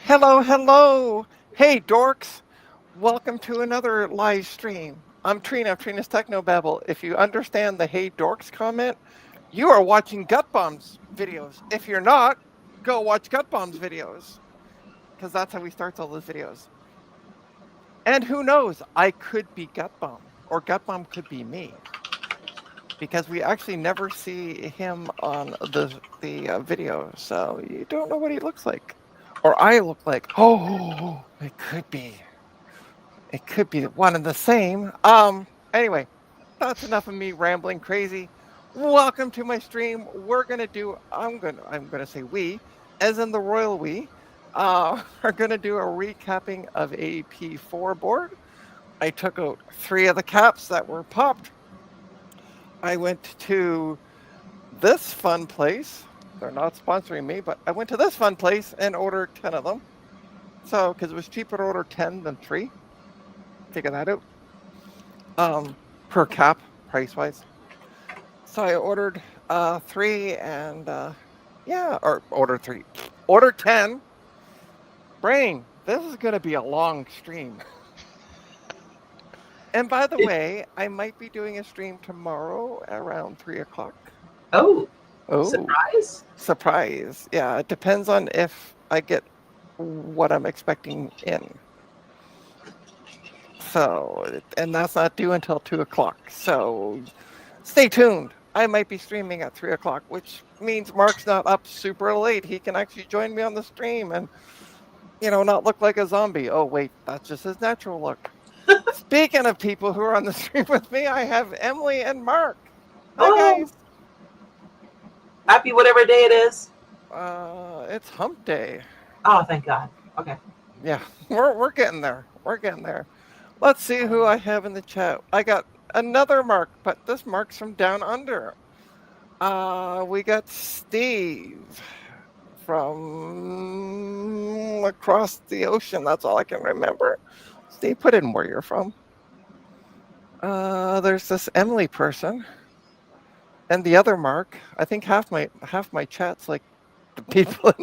Hello, hello. Hey, dorks. Welcome to another live stream. I'm Trina of Trina's Technobabble. If you understand the Hey Dorks comment, you are watching Gut Bombs videos. If you're not, go watch Gut Bombs videos because that's how we start all those videos. And who knows, I could be Gut Bomb or Gut Bomb could be me because we actually never see him on the video, so you don't know what he looks like or I look like. Oh, it could be. It could be one and the same. Anyway, that's enough of me rambling crazy. Welcome to my stream. I'm gonna say we, as in the royal we, are gonna do a recapping of a P4 board. I took out 3 of the caps that were popped. I went to this fun place. They're not sponsoring me, but I went to this fun place and ordered 10 of them. So, because it was cheaper to order 10 than 3. Figure that out. Per cap, price wise. So I ordered 3 and yeah, or ordered 3. Ordered 10. Brain, this is going to be a long stream. And by the way, I might be doing a stream tomorrow around 3 o'clock. Oh, Oh, surprise! surprise. Yeah, it depends on if I get what I'm expecting in. So, and that's not due until 2 o'clock. So stay tuned. I might be streaming at 3 o'clock, which means Mark's not up super late. He can actually join me on the stream and, not look like a zombie. Oh, wait, that's just his natural look. Speaking of people who are on the stream with me, I have Emily and Mark. Hi, Oh, guys. happy whatever day it is. It's hump day. Oh, thank God. Okay. Yeah, we're getting there. We're getting there. Let's see who I have in the chat. I got another Mark, but this Mark's from down under. We got Steve from across the ocean. That's all I can remember. Steve, put in where you're from. There's this Emily person, and the other Mark. I think half my chat's like the people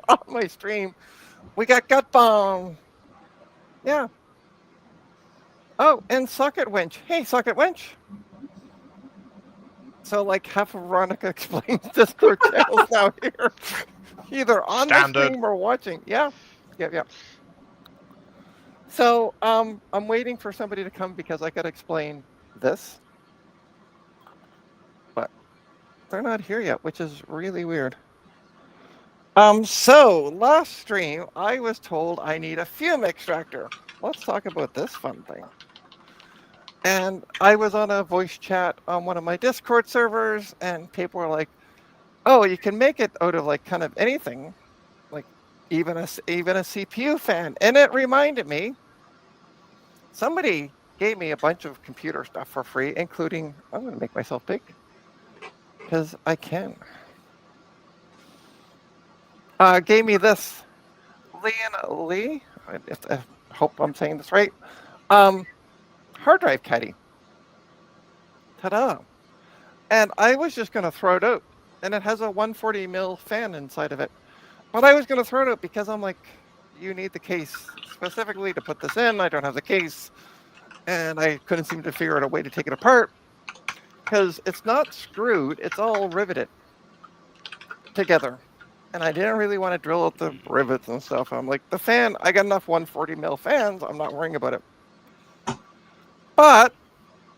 on my stream. We got Gut Bomb. Yeah. Oh, and Socket Winch. Hey, Socket Winch. So, like, half of Veronica explains Discord channels now here, either on the Standard. stream or watching. Yeah, yeah. So, I'm waiting for somebody to come because I got to explain this, but they're not here yet, which is really weird. So last stream I was told I need a fume extractor. Let's talk about this fun thing. And I was on a voice chat on one of my Discord servers, and people were like, "Oh, you can make it out of like kind of anything, like even a CPU fan." And it reminded me, somebody gave me a bunch of computer stuff for free, including, I'm going to make myself big because I can. Gave me this Lee. I hope I'm saying this right. Hard drive caddy. Ta-da! And I was just going to throw it out, and it has a 140 mil fan inside of it. But I was going to throw it out because I'm like, you need the case specifically to put this in. I don't have the case, and I couldn't seem to figure out a way to take it apart because it's not screwed; it's all riveted together. And I didn't really want to drill out the rivets and stuff. I'm like, the fan, I got enough 140 mil fans. I'm not worrying about it. But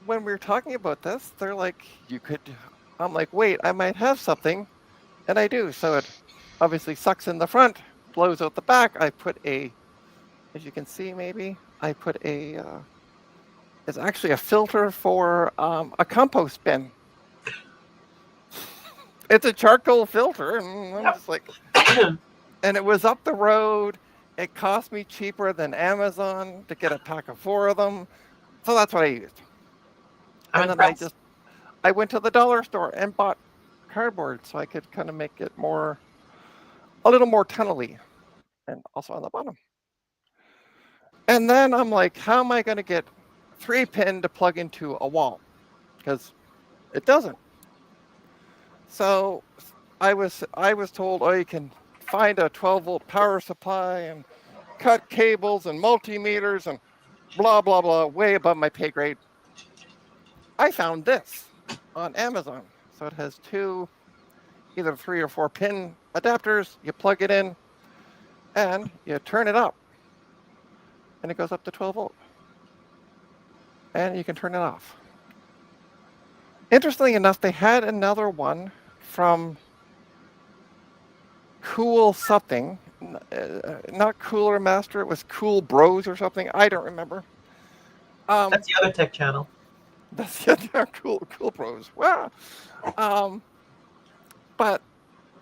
when we were talking about this, they're like, you could. I'm like, wait, I might have something, and I do. So it obviously sucks in the front, blows out the back. I put as you can see, maybe I put it's actually a filter for a compost bin. It's a charcoal filter, and I'm just like, and it was up the road. It cost me cheaper than Amazon to get a pack of 4 of them, so that's what I used. I'm And then impressed. I went to the dollar store and bought cardboard so I could kind of make it a little more tunnely, and also on the bottom. And then I'm like, how am I going to get 3-pin to plug into a wall? Because it doesn't. So I was told, oh, you can find a 12-volt power supply, and cut cables and multimeters and blah, blah, blah, way above my pay grade. I found this on Amazon. So it has two, either 3 or 4 pin adapters. You plug it in and you turn it up and it goes up to 12 volt. And you can turn it off. Interestingly enough, they had another one from Cool something, not Cooler Master, it was Cool Bros or something. I don't remember. That's the other tech channel. That's Cool Bros. Wow. But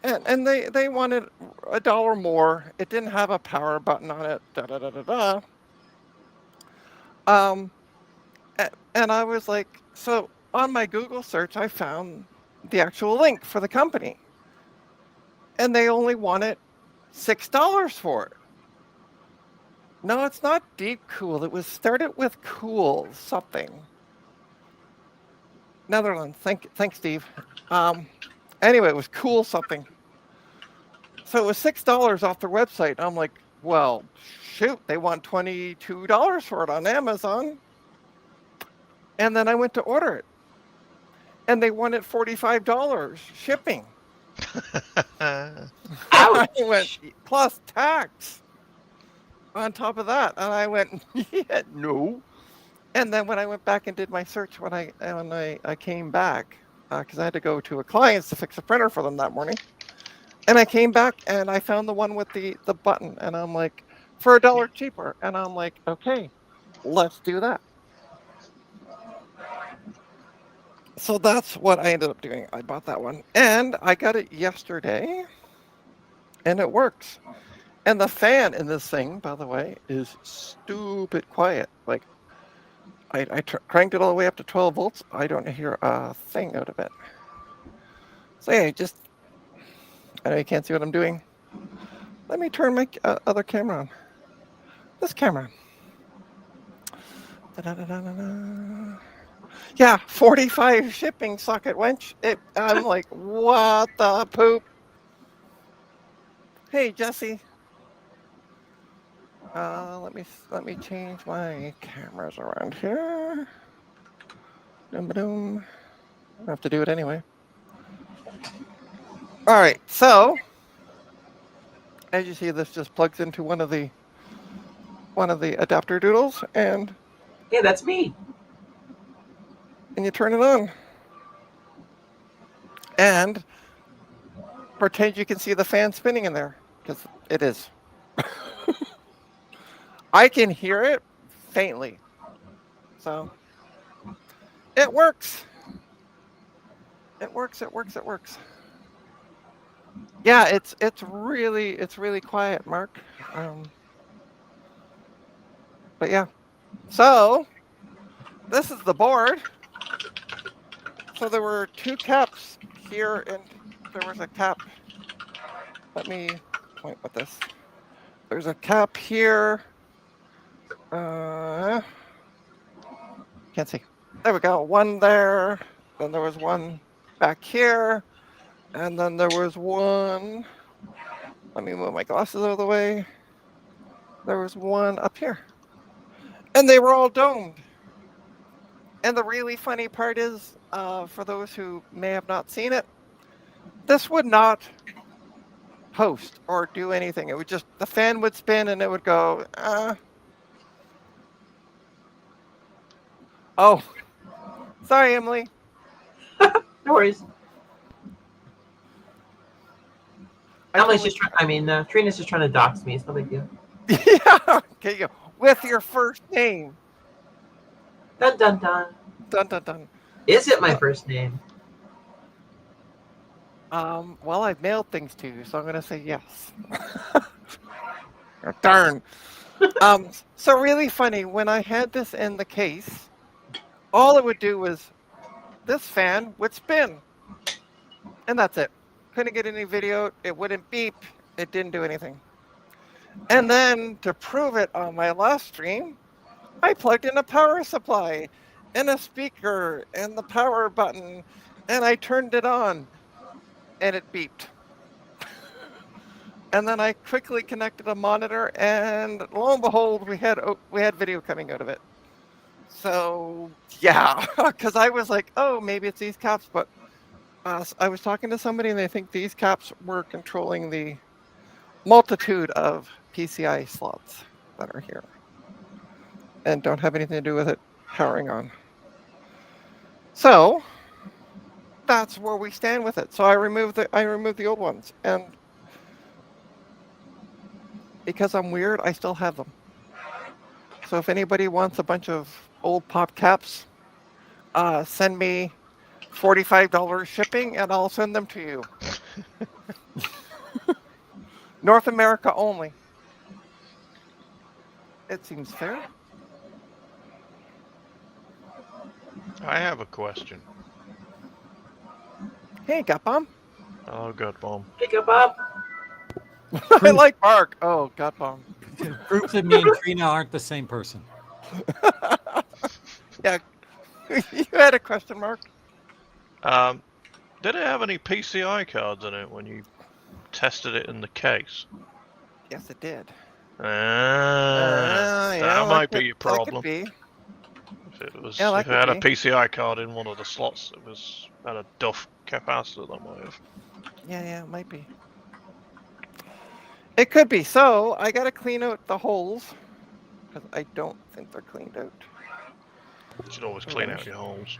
and they wanted $1 more. It didn't have a power button on it. Da da da da da. And I was like, so on my Google search, I found the actual link for the company, and they only wanted $6 for it. No, it's not Deep Cool. It was started with Cool something. Netherlands. Thanks, Steve. Anyway, it was Cool something. So it was $6 off their website. I'm like, well, shoot, they want $22 for it on Amazon. And then I went to order it, and they wanted $45 shipping. I went, plus tax on top of that, and I went, yeah, no. And then when I went back and did my search, when I came back, because I had to go to a client's to fix a printer for them that morning, and I came back and I found the one with the button, and I'm like, for $1 cheaper, and I'm like, okay, let's do that. So that's what I ended up doing. I bought that one, and I got it yesterday, and it works. And the fan in this thing, by the way, is stupid quiet. Like, I cranked it all the way up to 12 volts. I don't hear a thing out of it. So yeah, I know you can't see what I'm doing. Let me turn my other camera on. This camera. Da-da-da-da-da-da. Yeah, 45 shipping socket wench. I'm like, what the poop? Hey, Jesse. Let me change my cameras around here. Doom-ba-doom. I have to do it anyway. All right, so as you see, this just plugs into one of the adapter doodles, and Yeah, that's me. And you turn it on, and pretend you can see the fan spinning in there, because it is. I can hear it faintly, so it works. It works. Yeah, it's really quiet, Mark. But yeah, so this is the board. So there were 2 caps here, and there was a cap. Let me point with this. There's a cap here. Can't see. There we go. One there. Then there was one back here. And then there was one. Let me move my glasses out of the way. There was one up here. And they were all domed. And the really funny part is, for those who may have not seen it, this would not host or do anything. It would just, the fan would spin and it would go, Oh, sorry, Emily. No worries. Emily's just trying, Trina's just trying to dox me. It's no big deal. Yeah, okay, go. With your first name. Dun, dun, dun. Dun, dun, dun. Is it my first name? Well, I've mailed things to you, so I'm going to say yes. Darn. So really funny, when I had this in the case, all it would do was this fan would spin. And that's it. Couldn't get any video. It wouldn't beep. It didn't do anything. And then to prove it on my last stream, I plugged in a power supply and a speaker and the power button, and I turned it on and it beeped. And then I quickly connected a monitor, and lo and behold, we had video coming out of it. So yeah, because I was like, oh, maybe it's these caps, but I was talking to somebody, and they think these caps were controlling the multitude of PCI slots that are here, and don't have anything to do with it powering on. So that's where we stand with it. So I removed the old ones, and because I'm weird, I still have them. So if anybody wants a bunch of old pop caps, send me $45 shipping, and I'll send them to you. North America only. It seems fair. I have a question. Hey, Gutbomb. Oh, God, Bomb. Pick up up. I like Mark. Oh, Gutbomb. Proof that me and Trina aren't the same person. Yeah, you had a question, Mark. Did it have any PCI cards in it when you tested it in the case? Yes, it did. That might be your problem. That could be. If it was, Yeah, if it had a PCI card in one of the slots, it was had a duff capacitor, that might have. Yeah, it might be. It could be. So I got to clean out the holes because I don't think they're cleaned out. You should always clean out your holes.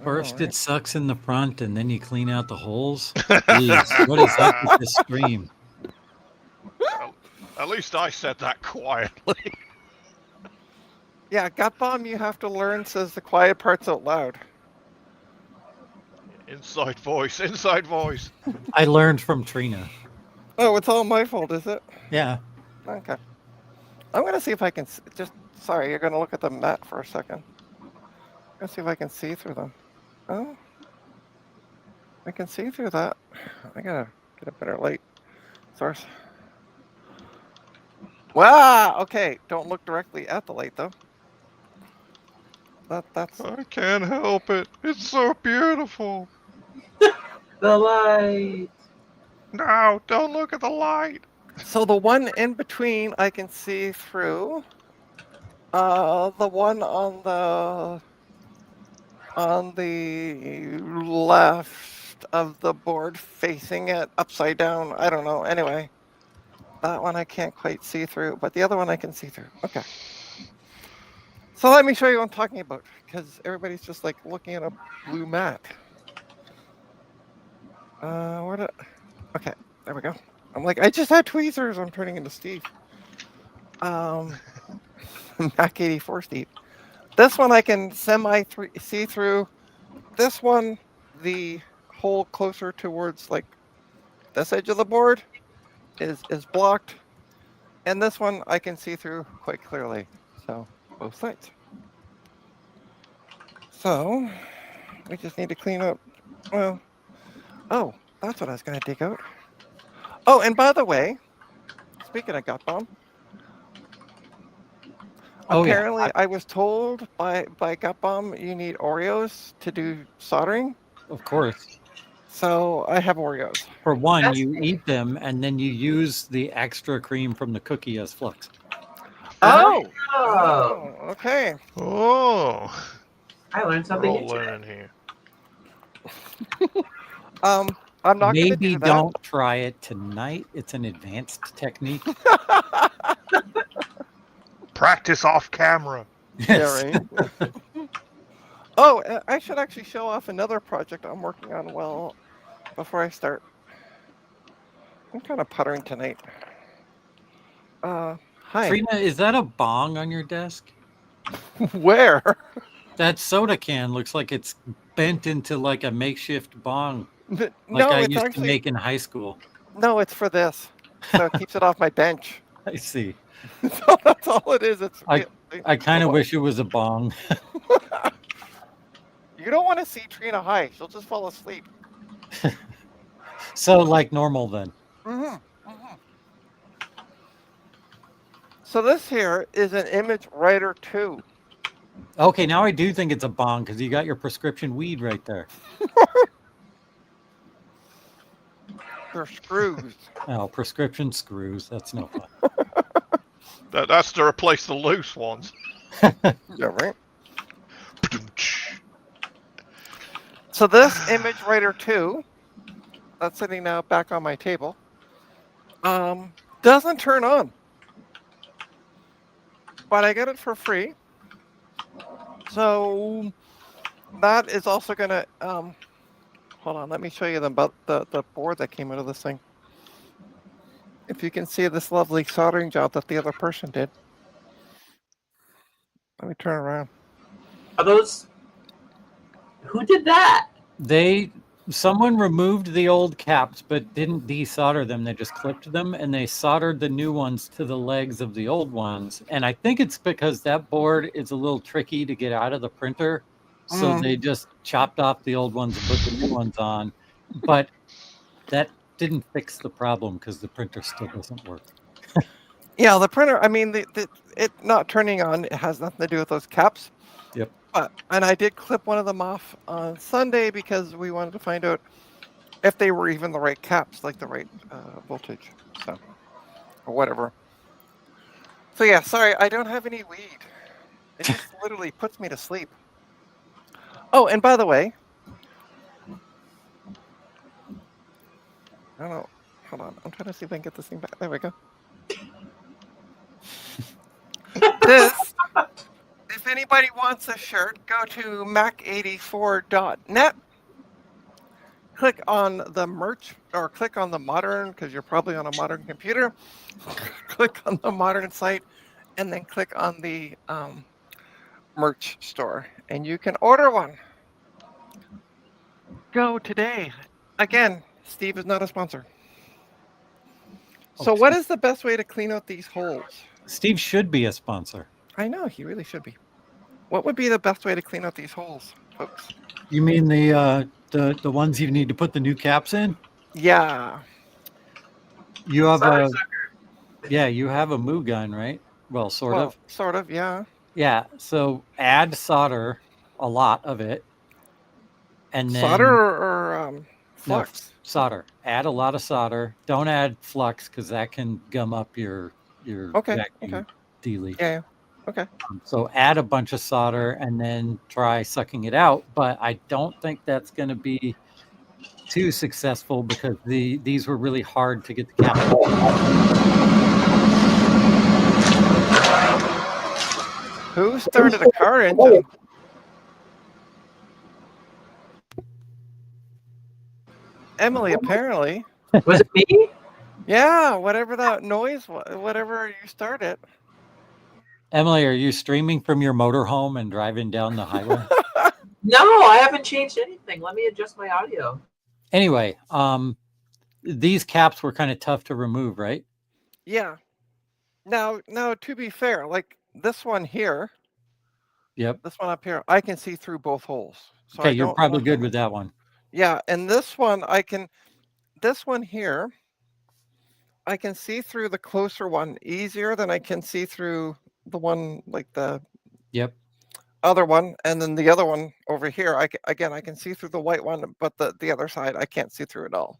First it sucks in the front, and then you clean out the holes. Jeez, what is up with this stream? Well, at least I said that quietly. Yeah, Gutbomb, you have to learn says the quiet parts out loud. Inside voice, inside voice. I learned from Trina. Oh, it's all my fault, is it? Yeah. Okay. I'm going to see if I can just... Sorry, you're going to look at the mat for a second. I'm going to see if I can see through them. Oh. I can see through that. I got to get a better light source. Wow! Okay, don't look directly at the light, though. That's... I can't help it. It's so beautiful. The light. No, don't look at the light. So the one in between I can see through. The one on the left of the board facing it upside down. I don't know. Anyway, that one I can't quite see through, but the other one I can see through. Okay. So let me show you what I'm talking about, because everybody's just like looking at a blue mat. Okay, there we go. I'm like, I just had tweezers. I'm turning into Steve. Mac 84 Steve. This one I can see through. This one, the hole closer towards like this edge of the board is blocked, and this one I can see through quite clearly. So both sides. So we just need to clean up. Well, oh, that's what I was going to dig out. Oh, and by the way, speaking of Gutbomb, apparently I was told by Gutbomb you need Oreos to do soldering. Of course. So I have Oreos. For one, you eat them, and then you use the extra cream from the cookie as flux. Oh, Okay. okay. Oh, I learned we're something all new today. learning here. I'm not going to Maybe do that. don't try it tonight. It's an advanced technique. Practice off camera. Yes. Yeah, right. Oh, I should actually show off another project I'm working on before I start. I'm kind of puttering tonight. Hi. Trina, is that a bong on your desk? Where? That soda can looks like it's bent into like a makeshift bong, like No, I it's used actually to make in high school. no, it's for this. So it keeps it off my bench. I see. So that's all it is. I kind of wish it was a bong. You don't want to see Trina high. She'll just fall asleep. So like normal then. So this here is an Image Writer 2. Okay, now I do think it's a bong because you got your prescription weed right there. They're screws. Oh, prescription screws. That's no fun. That's to replace the loose ones. Yeah, right. So this image writer 2, that's sitting now back on my table, doesn't turn on. But I get it for free. So that is also gonna hold on, let me show you the board that came out of this thing. If you can see this lovely soldering job that the other person did. Let me turn around. Are those? Who did that? Someone removed the old caps but didn't desolder them. They just clipped them and they soldered the new ones to the legs of the old ones. And I think it's because that board is a little tricky to get out of the printer. So they just chopped off the old ones and put the new ones on. But that didn't fix the problem because the printer still doesn't work. Yeah, the printer, I mean, it not turning on, it has nothing to do with those caps. Yep. And I did clip one of them off on Sunday because we wanted to find out if they were even the right caps, like the right voltage, so, or whatever. So yeah, sorry, I don't have any weed. It just literally puts me to sleep. Oh, and by the way, I don't know. Hold on, I'm trying to see if I can get this thing back. There we go. This, if anybody wants a shirt, go to mac84.net. Click on the merch, or click on the modern, because you're probably on a modern computer. Click on the modern site, and then click on the merch store, and you can order one. Go today. Again, Steve is not a sponsor. So what is the best way to clean out these holes? Steve should be a sponsor. I know, he really should be. What would be the best way to clean out these holes, folks? You mean the ones you need to put the new caps in? Yeah. You have Sorry, a sucker. yeah, you have a Moo gun, right? Well, sort of. Sort of, yeah. Yeah. So add solder, a lot of it, and then Solder or flux? No, solder. Add a lot of solder. Don't add flux because that can gum up your vacuum dealy. Yeah. Okay. So add a bunch of solder and then try sucking it out. But I don't think that's going to be too successful because these were really hard to get the cap. Who started a car engine? Emily, apparently. Was it me? Yeah, whatever that noise was, whatever you started. Emily, are you streaming from your motorhome and driving down the highway? No, I haven't changed anything. Let me adjust my audio. Anyway, these caps were kind of tough to remove, right? Yeah. Now, to be fair, like this one here. Yep. This one up here, I can see through both holes. So Okay, you're probably good with that one. Yeah, and this one this one here, I can see through the closer one easier than I can see through the one like the other one, and then the other one over here, I can see through the white one, but the other side I can't see through at all.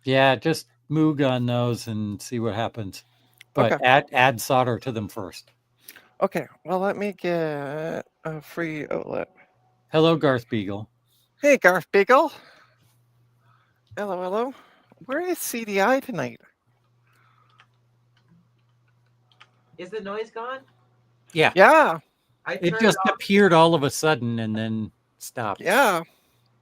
Yeah, just Moog on those and see what happens. But add solder to them first. Okay, well, let me get a free outlet. Hello, Garth Beagle. Hey, Garth Beagle. Hello. Where is CDI tonight? Is the noise gone? Yeah. Yeah. It just appeared all of a sudden and then stopped. Yeah.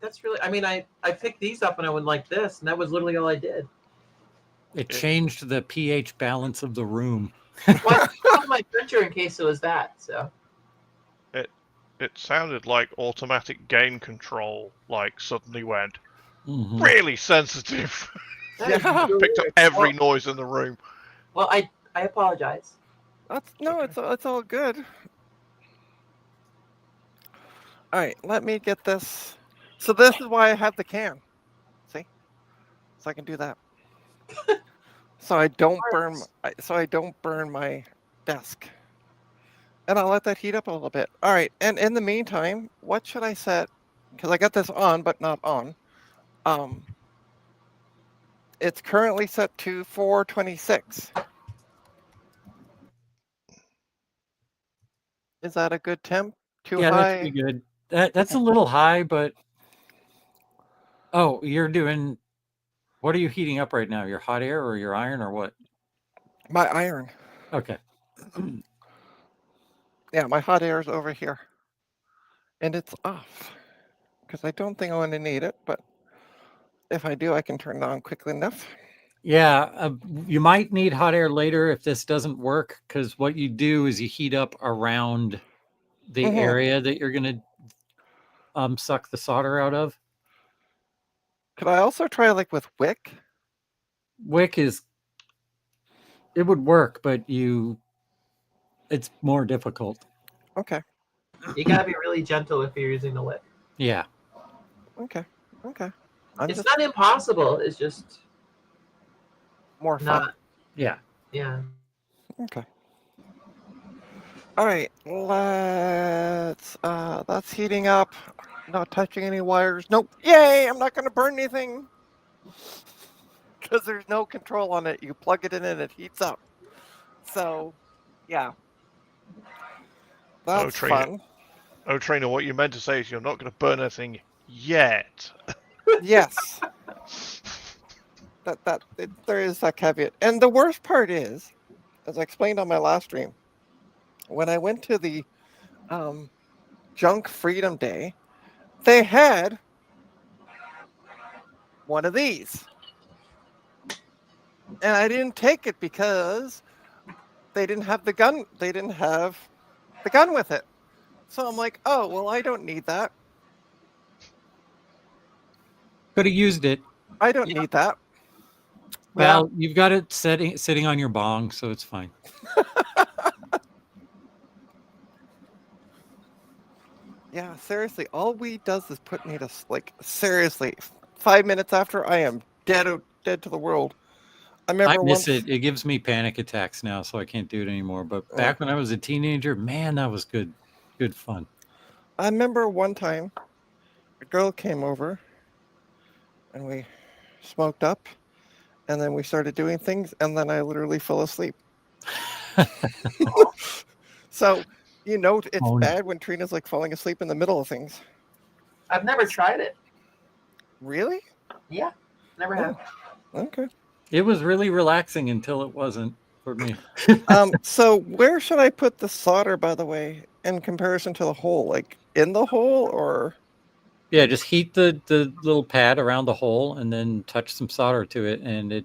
That's really, I mean, I picked these up and I went like this, and that was literally all I did. It changed the pH balance of the room. Well, I put my printer in case it was that, so. It sounded like automatic game control, like suddenly went really sensitive. Yeah. Picked up every noise in the room. Well, I apologize. It's all good. All right, let me get this. So this is why I have the can. See? So I can do that. So I don't burn my desk. And I'll let that heat up a little bit. All right, and in the meantime, what should I set? Because I got this on, but not on. It's currently set to 426. Is that a good temp? Too Yeah, that's high? pretty good. That's a little high, but you're doing. What are you heating up right now? Your hot air or your iron or what? My iron. Okay. Yeah, my hot air is over here. And it's off. Because I don't think I want to need it, but if I do, I can turn it on quickly enough. Yeah, you might need hot air later if this doesn't work, because what you do is you heat up around the area that you're going to suck the solder out of. Could I also try like with wick? Wick it would work, but it's more difficult. Okay. You gotta be really gentle if you're using the wick. Yeah. Okay. It's not impossible. It's just more fun. not. Yeah. Yeah. Okay. All right. That's heating up. Not touching any wires. Nope. Yay! I'm not going to burn anything because there's no control on it. You plug it in and it heats up. So, yeah. That's fun. Oh, Trainer, what you meant to say is you're not going to burn anything yet. Yes. There is that caveat. And the worst part is, as I explained on my last stream, when I went to the Junk Freedom Day, they had one of these. And I didn't take it because they didn't have the gun. They didn't have the gun with it. So I'm like, oh, well, I don't need that. Could have used it. I don't need that. Well, you've got it sitting on your bong, so it's fine. Yeah, seriously, all weed does is put me to seriously. 5 minutes after, I am dead to the world. I miss it. It gives me panic attacks now, so I can't do it anymore. But back when I was a teenager, man, that was good fun. I remember one time, a girl came over, and we smoked up, and then we started doing things, and then I literally fell asleep. So, it's bad when Trina's like falling asleep in the middle of things. I've never tried it. Really? Yeah, never have. Okay. It was really relaxing until it wasn't for me. So where should I put the solder, by the way, in comparison to the hole? Like in the hole or? Yeah, just heat the little pad around the hole and then touch some solder to it, and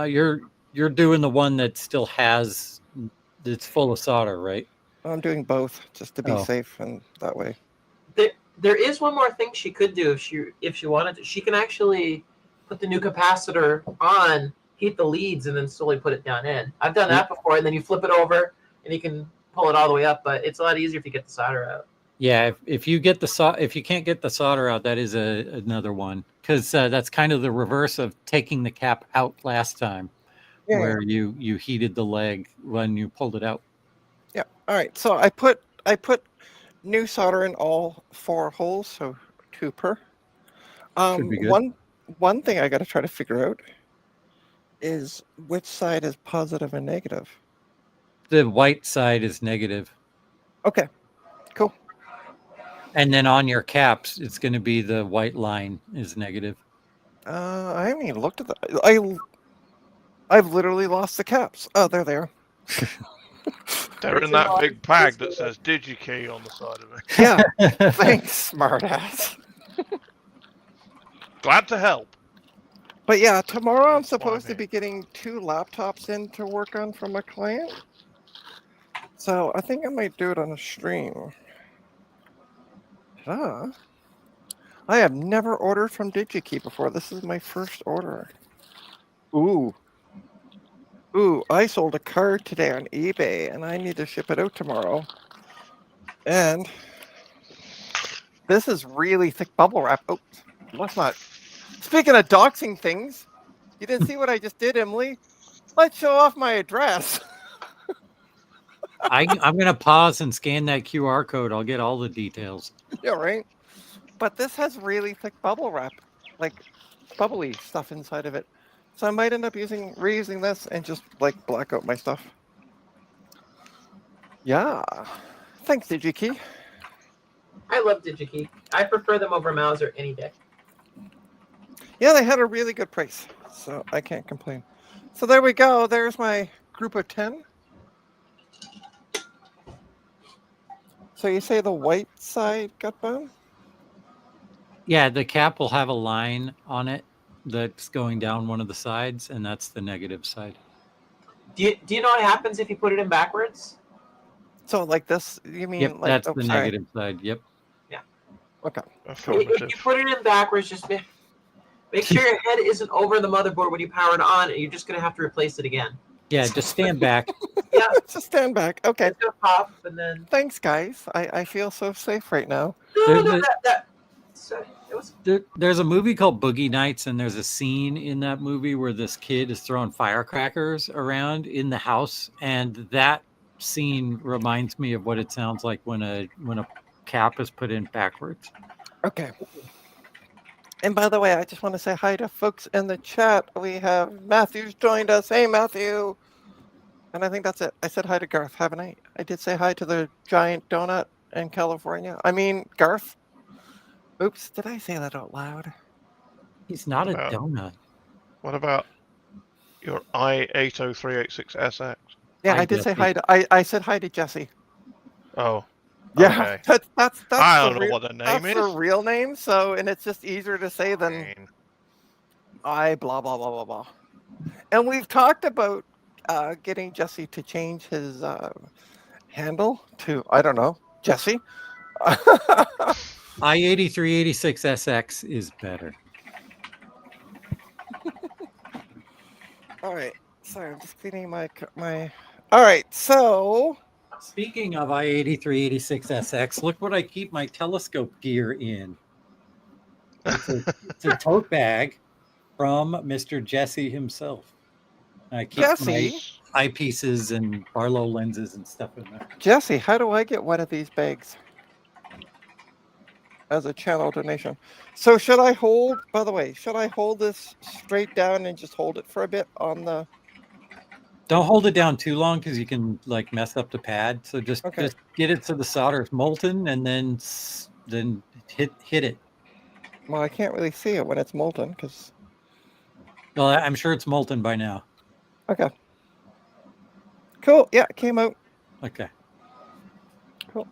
you're doing the one that still it's full of solder, right? I'm doing both just to be safe, and that way. There is one more thing she could do if she wanted to. She can actually put the new capacitor on, heat the leads, and then slowly put it down in. I've done that before, and then you flip it over, and you can pull it all the way up. But it's a lot easier if you get the solder out. Yeah, if you can't get the solder out, that is another one, because that's kind of the reverse of taking the cap out last time, where you heated the leg when you pulled it out. Yeah. All right. So I put new solder in all 4 holes, so 2 per. Should be good. One thing I got to try to figure out is which side is positive and negative. The white side is negative. Okay. Cool. And then on your caps, it's going to be the white line is negative. I haven't even looked at that. I've literally lost the caps. Oh, they're there. They're in that big bag that says DigiKey on the side of it. Yeah. Thanks, smartass. Glad to help. But yeah, tomorrow I'm supposed to be getting 2 laptops in to work on from a client. So I think I might do it on a stream. I have never ordered from DigiKey before. This is my first order. Ooh, I sold a card today on eBay, and I need to ship it out tomorrow. And this is really thick bubble wrap. Oh, let's not. Speaking of doxing things, you didn't see what I just did, Emily? Let's show off my address. I'm going to pause and scan that QR code. I'll get all the details. Yeah, right? But this has really thick bubble wrap, like bubbly stuff inside of it. So I might end up reusing this and just like black out my stuff. Yeah. Thanks, DigiKey. I love DigiKey. I prefer them over Mauser any day. Yeah, they had a really good price, so I can't complain. So there we go. There's my group of 10. So you say the white side got bone? Yeah, the cap will have a line on it that's going down one of the sides, and that's the negative side. Do you know what happens if you put it in backwards? So like this, you mean Yep, like that's oh, the sorry. negative side. Yep. Okay. If you Affirmative. put it in backwards, just make sure your head isn't over the motherboard when you power it on, and you're just gonna have to replace it again. Yeah, just stand back. Yeah, Just stand back. Okay. it's gonna pop, and then Thanks, guys. I feel so safe right now. no, There's that so it was There's a movie called Boogie Nights, and there's a scene in that movie where this kid is throwing firecrackers around in the house, and that scene reminds me of what it sounds like when a cap is put in backwards. Okay. And by the way, I just want to say hi to folks in the chat. We have Matthew's joined us. Hey, Matthew. And I think that's it. I said hi to Garth, haven't I? I did say hi to the giant donut in California. I mean, Garth. Oops, did I say that out loud? He's not a Wow. donut. What about your i80386SX? Yeah, Hi, I did say Jesse. hi to. I said hi to Jesse. Oh, Yeah, okay. that's I the don't know real, what the name that's is. her real name. So, and it's just easier to say than Fine. I blah blah blah blah blah. And we've talked about getting Jesse to change his handle to I don't know Jesse. i8386SX is better. All right, sorry, I'm just cleaning my. All right, so Speaking of i8386SX, look what I keep my telescope gear in. It's a tote bag from Mr. Jesse himself. I keep Jesse, my eyepieces and Barlow lenses and stuff in there. Jesse, how do I get one of these bags as a channel donation? So should I hold? By the way, should I hold this straight down and just hold it for a bit on the? Don't hold it down too long because you can like mess up the pad. So just get it so the solder is molten and then hit it. Well, I can't really see it when it's molten because. Well, I'm sure it's molten by now. Okay. Cool. Yeah, it came out. Okay. Cool.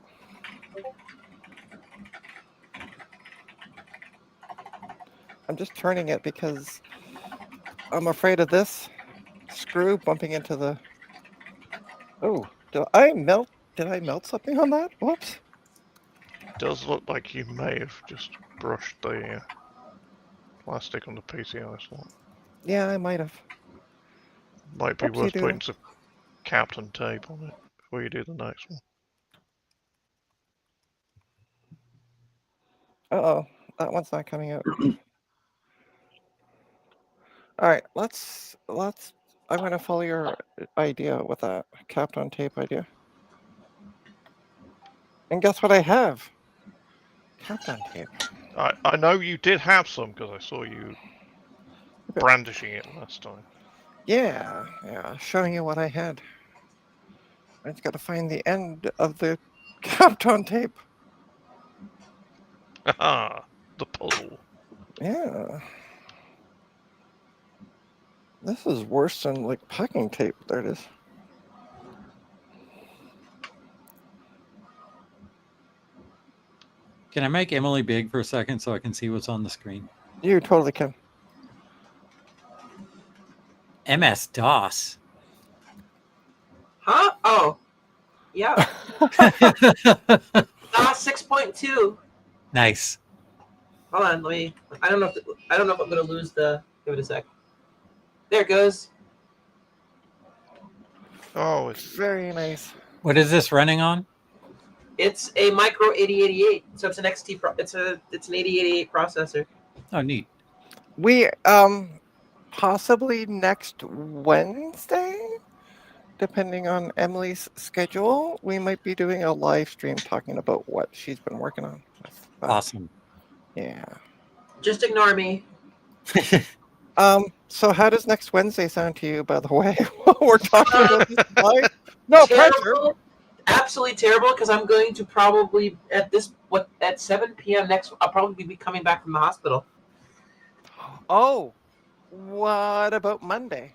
I'm just turning it because I'm afraid of this screw bumping into the. Oh, did I melt something on that? Whoops. Does look like you may have just brushed the plastic on the PCI slot. Yeah, I might have. Might be worth Whoopsie-doo. putting some Captain tape on it before you do the next one. Uh-oh, that one's not coming out. All right, let's. I'm gonna follow your idea with that capped on tape idea. And guess what I have? Capped on tape. I know you did have some because I saw you brandishing it last time. Yeah, showing you what I had. I just got to find the end of the capped on tape. Haha, the puzzle. Yeah. This is worse than like packing tape. There it is. Can I make Emily big for a second so I can see what's on the screen? You totally can. MS DOS. huh? Oh, yeah. DOS 6.2. Nice. Hold on, let me. I don't know if I'm gonna lose the. Give it a sec. There it goes. Oh, it's Very nice. What is this running on? It's a micro 8088, so it's an XT. It's an 8088 processor. Oh, neat. We possibly next Wednesday, depending on Emily's schedule, we might be doing a live stream talking about what she's been working on. Awesome. Yeah. Just ignore me. So how does next Wednesday sound to you, by the way? While we're talking about this live? No pressure. Terrible, absolutely terrible. Because I'm going to probably at 7 p.m. next. I'll probably be coming back from the hospital. Oh, what about Monday?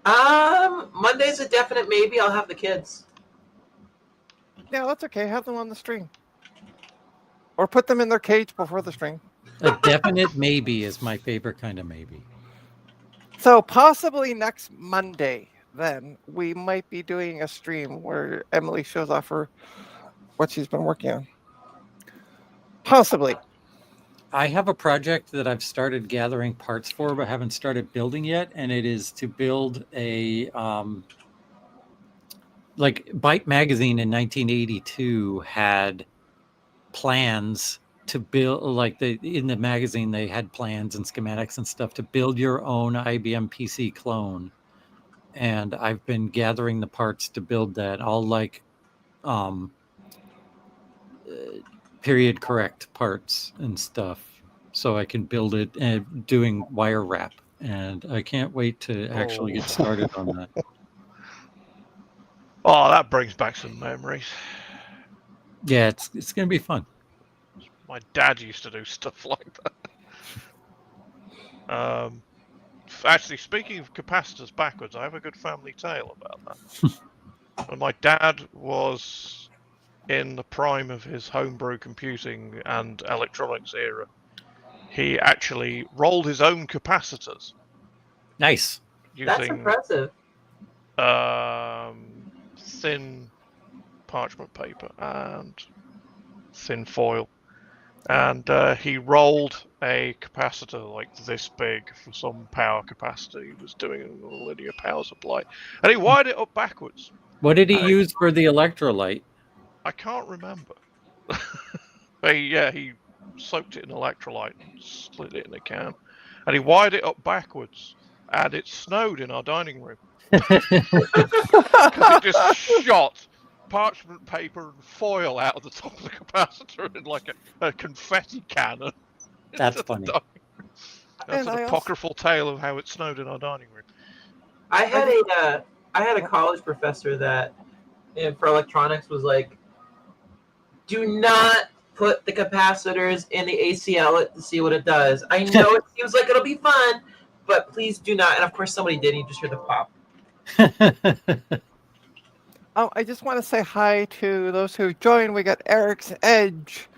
Monday's a definite maybe. I'll have the kids. Yeah, that's okay. Have them on the stream. Or put them in their cage before the stream. A definite maybe is my favorite kind of maybe. So possibly next Monday, then, we might be doing a stream where Emily shows off what she's been working on. Possibly. I have a project that I've started gathering parts for, but haven't started building yet, and it is to build a like Byte magazine in 1982 had plans to build, like in the magazine they had plans and schematics and stuff to build your own IBM PC clone, and I've been gathering the parts to build that, all like period correct parts and stuff, so I can build it and doing wire wrap, and I can't wait to actually get started on that. Oh, that brings back some memories. Yeah, it's gonna be fun. My dad used to do stuff like that. Actually, speaking of capacitors backwards, I have a good family tale about that. When my dad was in the prime of his homebrew computing and electronics era, he actually rolled his own capacitors. Nice. That's Using impressive. thin parchment paper and thin foil. And he rolled a capacitor like this big for some power capacitor he was doing in a linear power supply. And he wired it up backwards. What did he use for the electrolyte? I can't remember. But he soaked it in electrolyte and slid it in a can. And he wired it up backwards. And it snowed in our dining room. Because it just shot parchment paper and foil out of the top of the capacitor in like a confetti cannon. That's funny. That's an apocryphal tale of how it snowed in our dining room. I had a college professor that for electronics was like, do not put the capacitors in the AC outlet to see what it does. I know it seems like it'll be fun, but please do not. And of course somebody did. You just hear the pop. Oh, I just want to say hi to those who joined. We got Eric's Edge.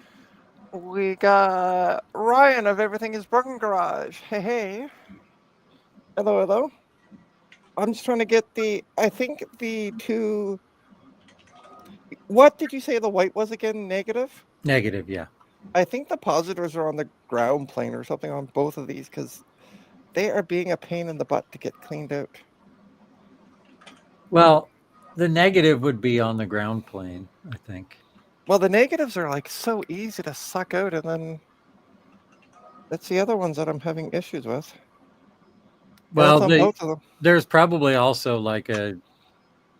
We got Ryan of Everything is Broken Garage. Hey, hey. Hello, hello. I'm just trying to get I think the two... What did you say the white was again? Negative? Negative, yeah. I think the positives are on the ground plane or something on both of these because they are being a pain in the butt to get cleaned out. Well, the negative would be on the ground plane, I think. Well, the negatives are like so easy to suck out, and then that's the other ones that I'm having issues with. Well, both of them. There's probably also like a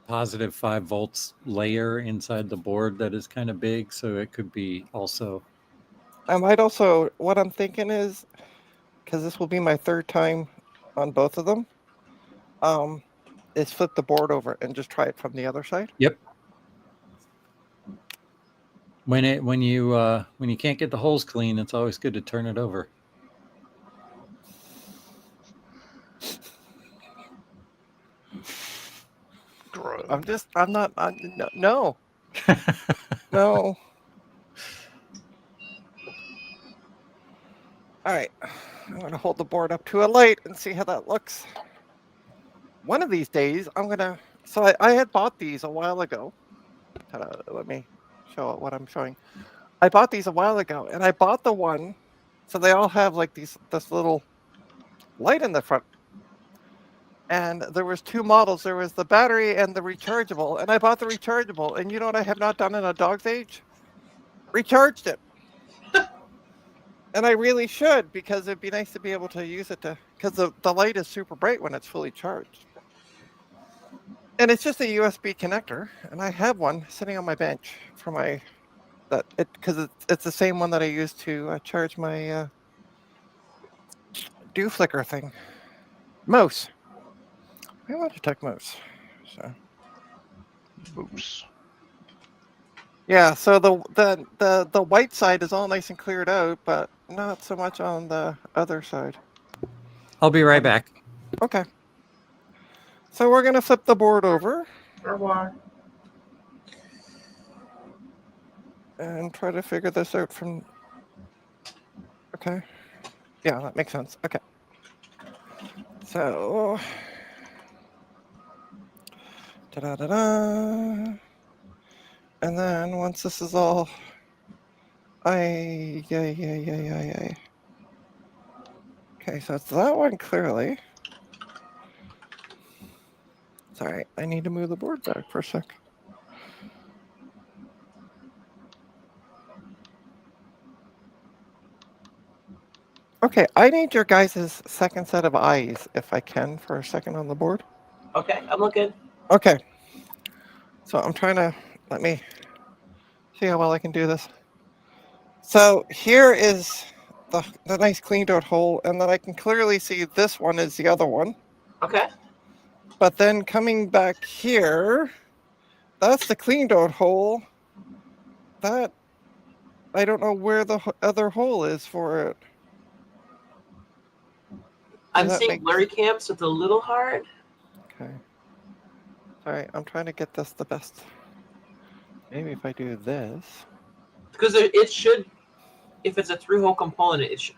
positive 5 volts layer inside the board that is kind of big, so it could be also. I might also, what I'm thinking is, because this will be my third time on both of them, is flip the board over and just try it from the other side. Yep. When you can't get the holes clean, it's always good to turn it over. No. No. All right. I'm going to hold the board up to a light and see how that looks. One of these days, I'm going to... So I had bought these a while ago. Let me show what I'm showing. I bought these a while ago, and I bought the one, so they all have like this little light in the front. And there was two models. There was the battery and the rechargeable, and I bought the rechargeable. And you know what I have not done in a dog's age? Recharged it. And I really should, because it'd be nice to be able to use it because the light is super bright when it's fully charged. And it's just a USB connector, and I have one sitting on my bench for because it's the same one that I use to charge my do flicker thing. Mouse. I want to check mouse. So Moose. yeah, so the white side is all nice and cleared out, but not so much on the other side. I'll be right back. Okay. So we're gonna flip the board over and try to figure this out from. Okay. Yeah, that makes sense. Okay. So. Da-da-da-da. And then once this is all. Yeah. Okay, so it's that one clearly. Sorry, I need to move the board back for a sec. Okay, I need your guys' second set of eyes, if I can, for a second on the board. Okay, I'm looking. Okay. So I'm trying to, let me see how well I can do this. So here is the nice cleaned out hole, and then I can clearly see this one is the other one. Okay. But then coming back here, that's the cleaned out hole. That, I don't know where the other hole is for it. I'm that seeing make- blurry cam, so it's a little hard. Okay. Sorry, I'm trying to get this the best. Maybe if I do this. Because it should, if it's a through-hole component, it should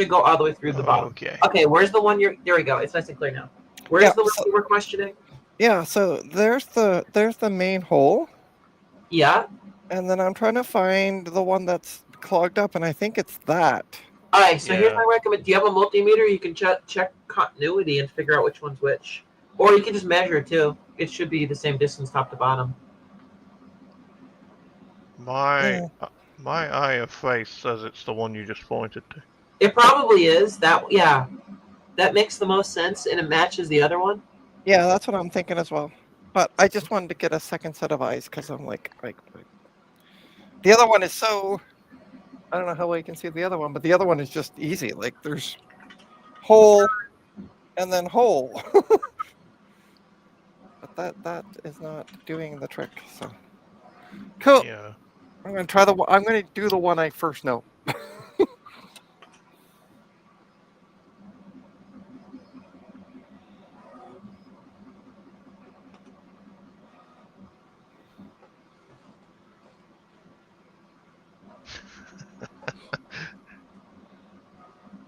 go all the way through the bottom. Okay. Okay, where's the one there we go. It's nice and clear now. Where's Yeah, the one so- you were questioning? Yeah, so there's the main hole, Yeah. and then I'm trying to find the one that's clogged up, and I think it's that. All right, so here's Yeah. my recommend. Do you have a multimeter? You can check continuity and figure out which one's which. Or you can just measure it too. It should be the same distance top to bottom. My eye of face says it's the one you just pointed to. It probably is. Yeah. That makes the most sense and it matches the other one. Yeah, that's what I'm thinking as well. But I just wanted to get a second set of eyes because I'm like, the other one is so. I don't know how well you can see the other one, but the other one is just easy. Like there's hole and then hole. But that is not doing the trick. So cool. Yeah. I'm gonna do the one I first know.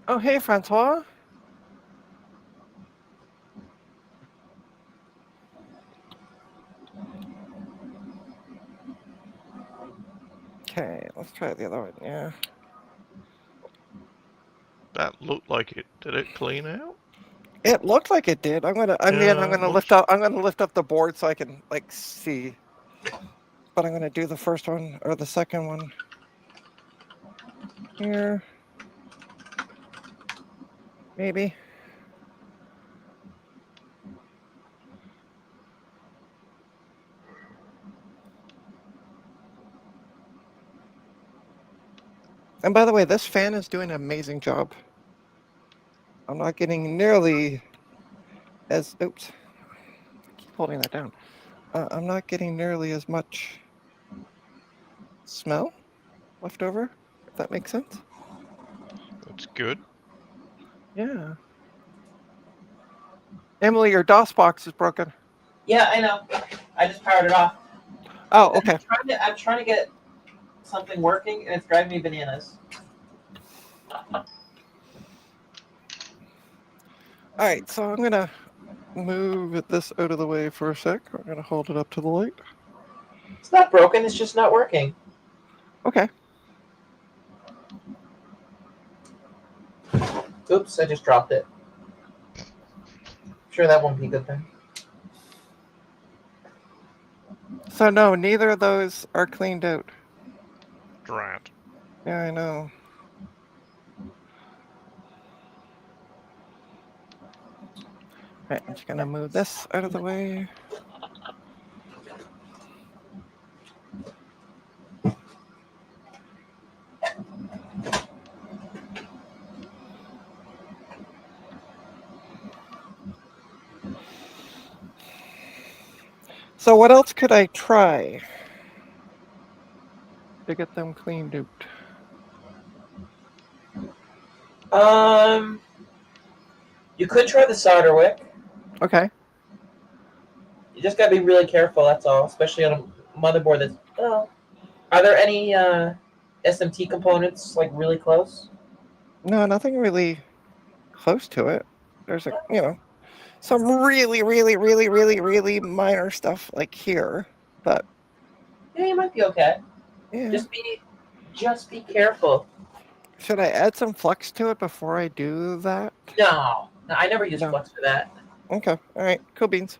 Oh, hey, Francois. Okay, let's try the other one. Yeah. That looked like it. Did it clean out? It looked like it did. I'm gonna lift up the board so I can like see. But I'm gonna do the first one or the second one here. Maybe. And by the way, this fan is doing an amazing job. I'm not getting nearly as oops. I keep holding that down. I'm not getting nearly as much smell left over, if that makes sense. That's good. Yeah. Emily, your DOS box is broken. Yeah, I know. I just powered it off. Oh, okay. I'm trying to get something working and it's driving me bananas. All right, so I'm gonna move this out of the way for a sec. I'm gonna hold it up to the light. It's not broken, it's just not working. Okay. Oops, I just dropped it. Sure, that won't be a good thing. So no, neither of those are cleaned out. Drat. Yeah, I know. Right, I'm just gonna move this out of the way. So what else could I try to get them clean duped? You could try the solder wick. Okay. You just gotta be really careful. That's all, especially on a motherboard that's. Well, are there any SMT components like really close? No, nothing really close to it. There's some really, really, really, really, really minor stuff like here, but Yeah, you might be okay. yeah. Just be careful. Should I add some flux to it before I do that? No, I never use No. flux for that. Okay. All right. Cool beans.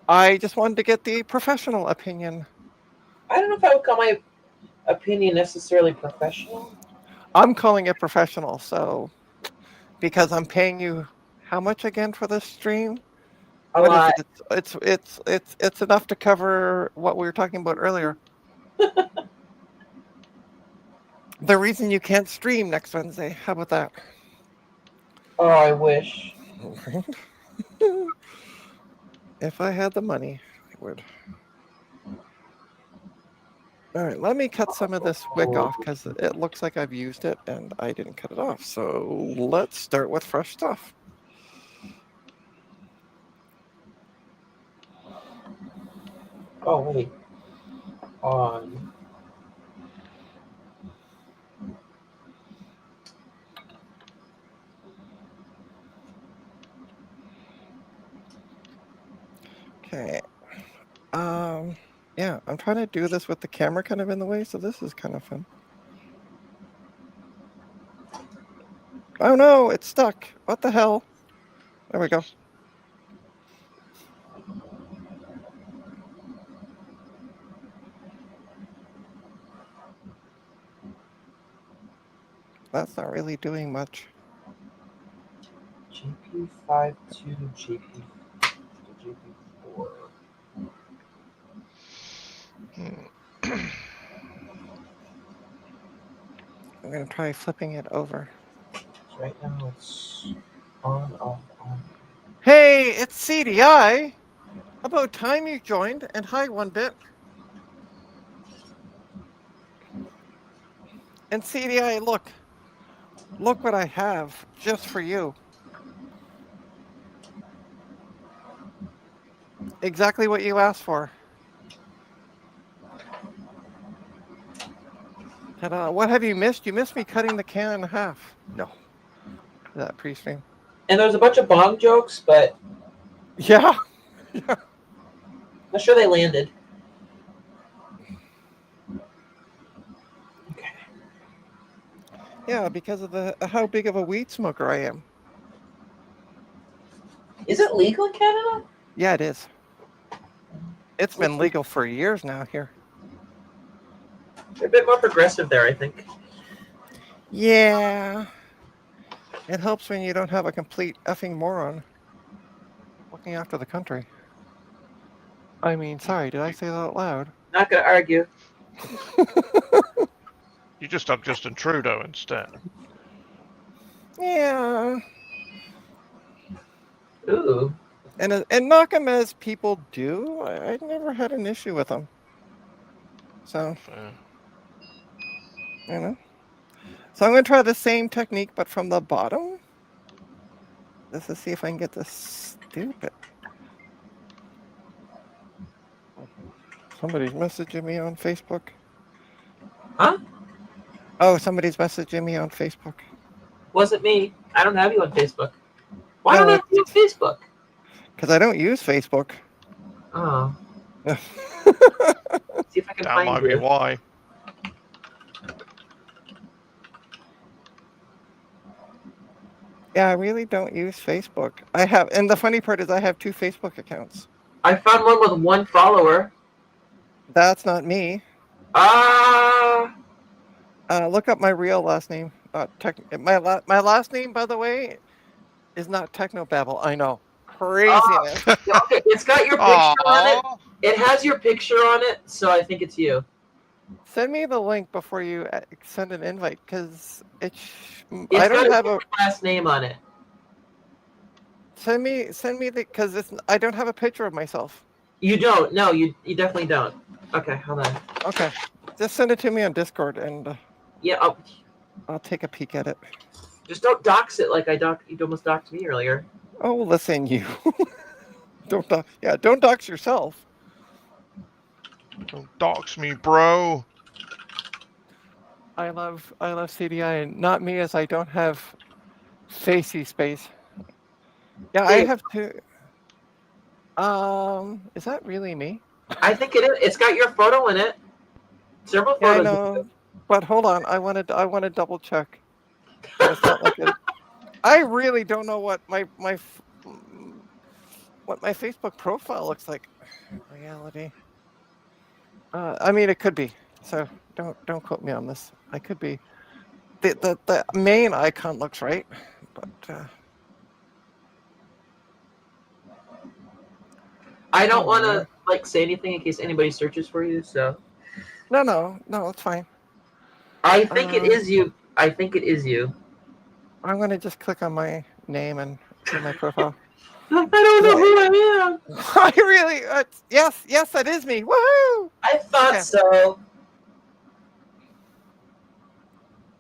I just wanted to get the professional opinion. I don't know if I would call my opinion necessarily professional. I'm calling it professional, so because I'm paying you how much again for this stream? A What is lot. it? It's enough to cover what we were talking about earlier. The reason you can't stream next Wednesday. How about that? Oh, I wish. If I had the money, I would. All right, let me cut some of this wick off because it looks like I've used it and I didn't cut it off. So let's start with fresh stuff. Oh, wait. On. Okay. Yeah, I'm trying to do this with the camera kind of in the way, so this is kind of fun. Oh no, it's stuck. What the hell? There we go. That's not really doing much. GP5 to GP4. I'm gonna try flipping it over. Right now it's on, off, on. Hey, it's CDI. About time you joined, and hi, 1-bit. And CDI, look what I have just for you. Exactly what you asked for. Ta-da. What have you missed? You missed me cutting the can in half. No. That pre-stream. And there's a bunch of bong jokes, but Yeah. I'm not sure they landed. Okay. Yeah, because of how big of a weed smoker I am. Is it legal in Canada? Yeah, it is. It's been legal for years now here. They're a bit more progressive there, I think. Yeah. It helps when you don't have a complete effing moron looking after the country. I mean, sorry, did I say that out loud? Not gonna argue. You just have Justin Trudeau instead. Yeah. Ooh. And knock him as people do. I never had an issue with him. So, Fair. you know. So I'm going to try the same technique, but from the bottom. Just to see if I can get this stupid. Somebody's messaging me on Facebook. Huh? Oh, somebody's messaging me on Facebook. Wasn't me. I don't have you on Facebook. Why No, don't I have you on Facebook? Because I don't use Facebook. Oh. See if I can That find might you. be why. Yeah, I really don't use Facebook. And the funny part is I have 2 Facebook accounts. I found one with 1 follower. That's not me. Look up my real last name. My last name, by the way, is not Technobabble. I know. Craziness. Okay, it's got your picture on it. Aw. It has your picture on it, so I think it's you. Send me the link before you send an invite, because I It's don't got have your last name on it. Send me because I don't have a picture of myself. You don't. No, you definitely don't. Okay, hold on. Okay, just send it to me on Discord, and Yeah, I'll take a peek at it. just don't dox it like you almost doxed me earlier. Oh, listen, you. Don't dox yourself. Don't dox me, bro. I love CDI, and not me, as I don't have facey space. Yeah, I Dave, have to. Is that really me? I think it is. It's got your photo in it. Several Yeah, I photos. know, but hold on. I want to double check that it's not like it. I really don't know what my Facebook profile looks like. Reality. I mean, it could be. So don't quote me on this. I could be. The main icon looks right, but I don't want man. to like say anything in case anybody searches for you. So No, it's fine. I think it is you. I think it is you. I'm gonna just click on my name and do my profile. I don't know who I am. I really, yes, that is me. Woohoo! I thought Okay. so.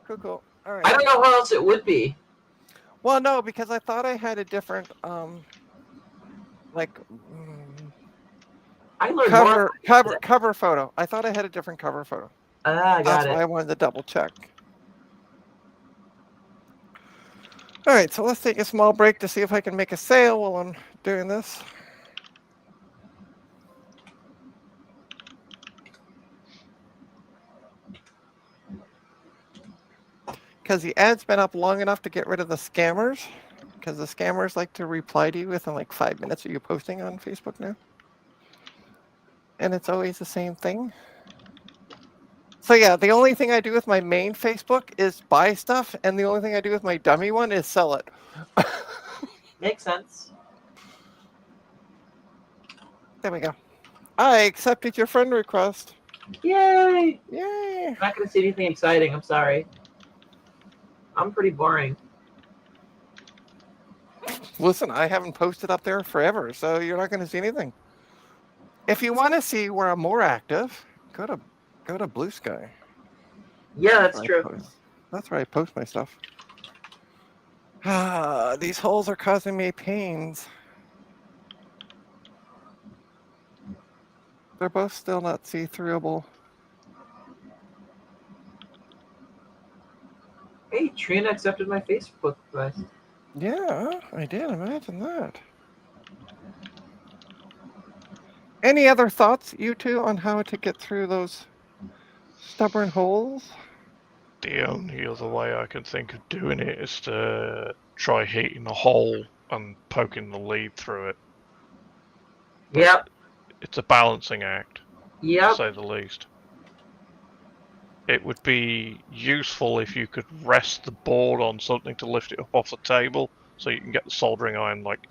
Cool. All right. I don't know how else it would be. Well, no, because I thought I had a different like I learned more. cover photo. I thought I had a different cover photo. Ah, got That's it. why I wanted to double check. All right, so let's take a small break to see if I can make a sale while I'm doing this. Because the ad's been up long enough to get rid of the scammers. Because the scammers like to reply to you within like 5 minutes of you posting on Facebook now. And it's always the same thing. So yeah, the only thing I do with my main Facebook is buy stuff, and the only thing I do with my dummy one is sell it. Makes sense. There we go. I accepted your friend request. Yay! Yay! I'm not going to see anything exciting. I'm sorry. I'm pretty boring. Listen, I haven't posted up there forever, so you're not going to see anything. If you want to see where I'm more active, go to Blue Sky. Yeah, that's true. That's where I post my stuff. These holes are causing me pains. They're both still not see-throughable. Hey, Trina accepted my Facebook request. Yeah, I did. Imagine that. Any other thoughts, you two, on how to get through those stubborn holes? The only other way I can think of doing it is to try heating a hole and poking the lead through it. But Yep. it's a balancing act, to Yep. say the least. It would be useful if you could rest the board on something to lift it up off the table, so you can get the soldering iron like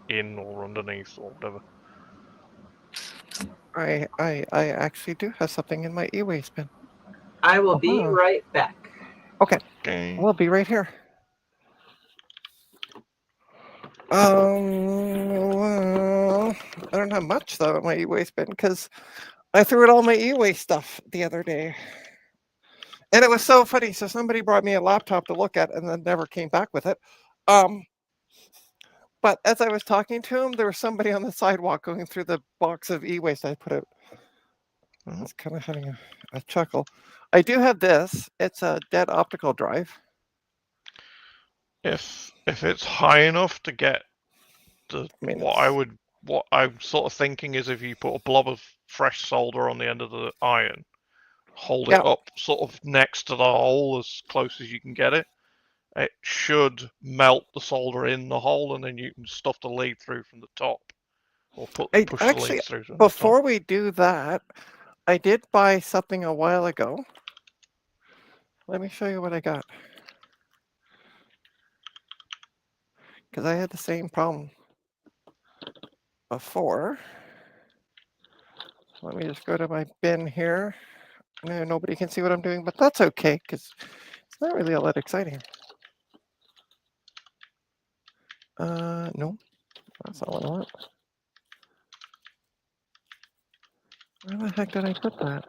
in or underneath or whatever. I actually do have something in my e-waste bin. I will be right back. Okay. We'll be right here. Well, I don't have much though in my e-waste bin because I threw out all my e-waste stuff the other day. And it was so funny. So somebody brought me a laptop to look at and then never came back with it. But as I was talking to him, there was somebody on the sidewalk going through the box of e-waste I put out. I was kind of having a chuckle. I do have this. It's a dead optical drive. If it's high enough to get the what I'm sort of thinking is if you put a blob of fresh solder on the end of the iron, hold it up sort of next to the hole as close as you can get it. It should melt the solder in the hole, and then you can stuff the lead through from the top, or push the lead through from before the top. we do that, I did buy something a while ago. Let me show you what I got. Because I had the same problem before. Let me just go to my bin here. No, nobody can see what I'm doing, but that's okay because it's not really all that exciting. No, that's not what I want. Where the heck did I put that?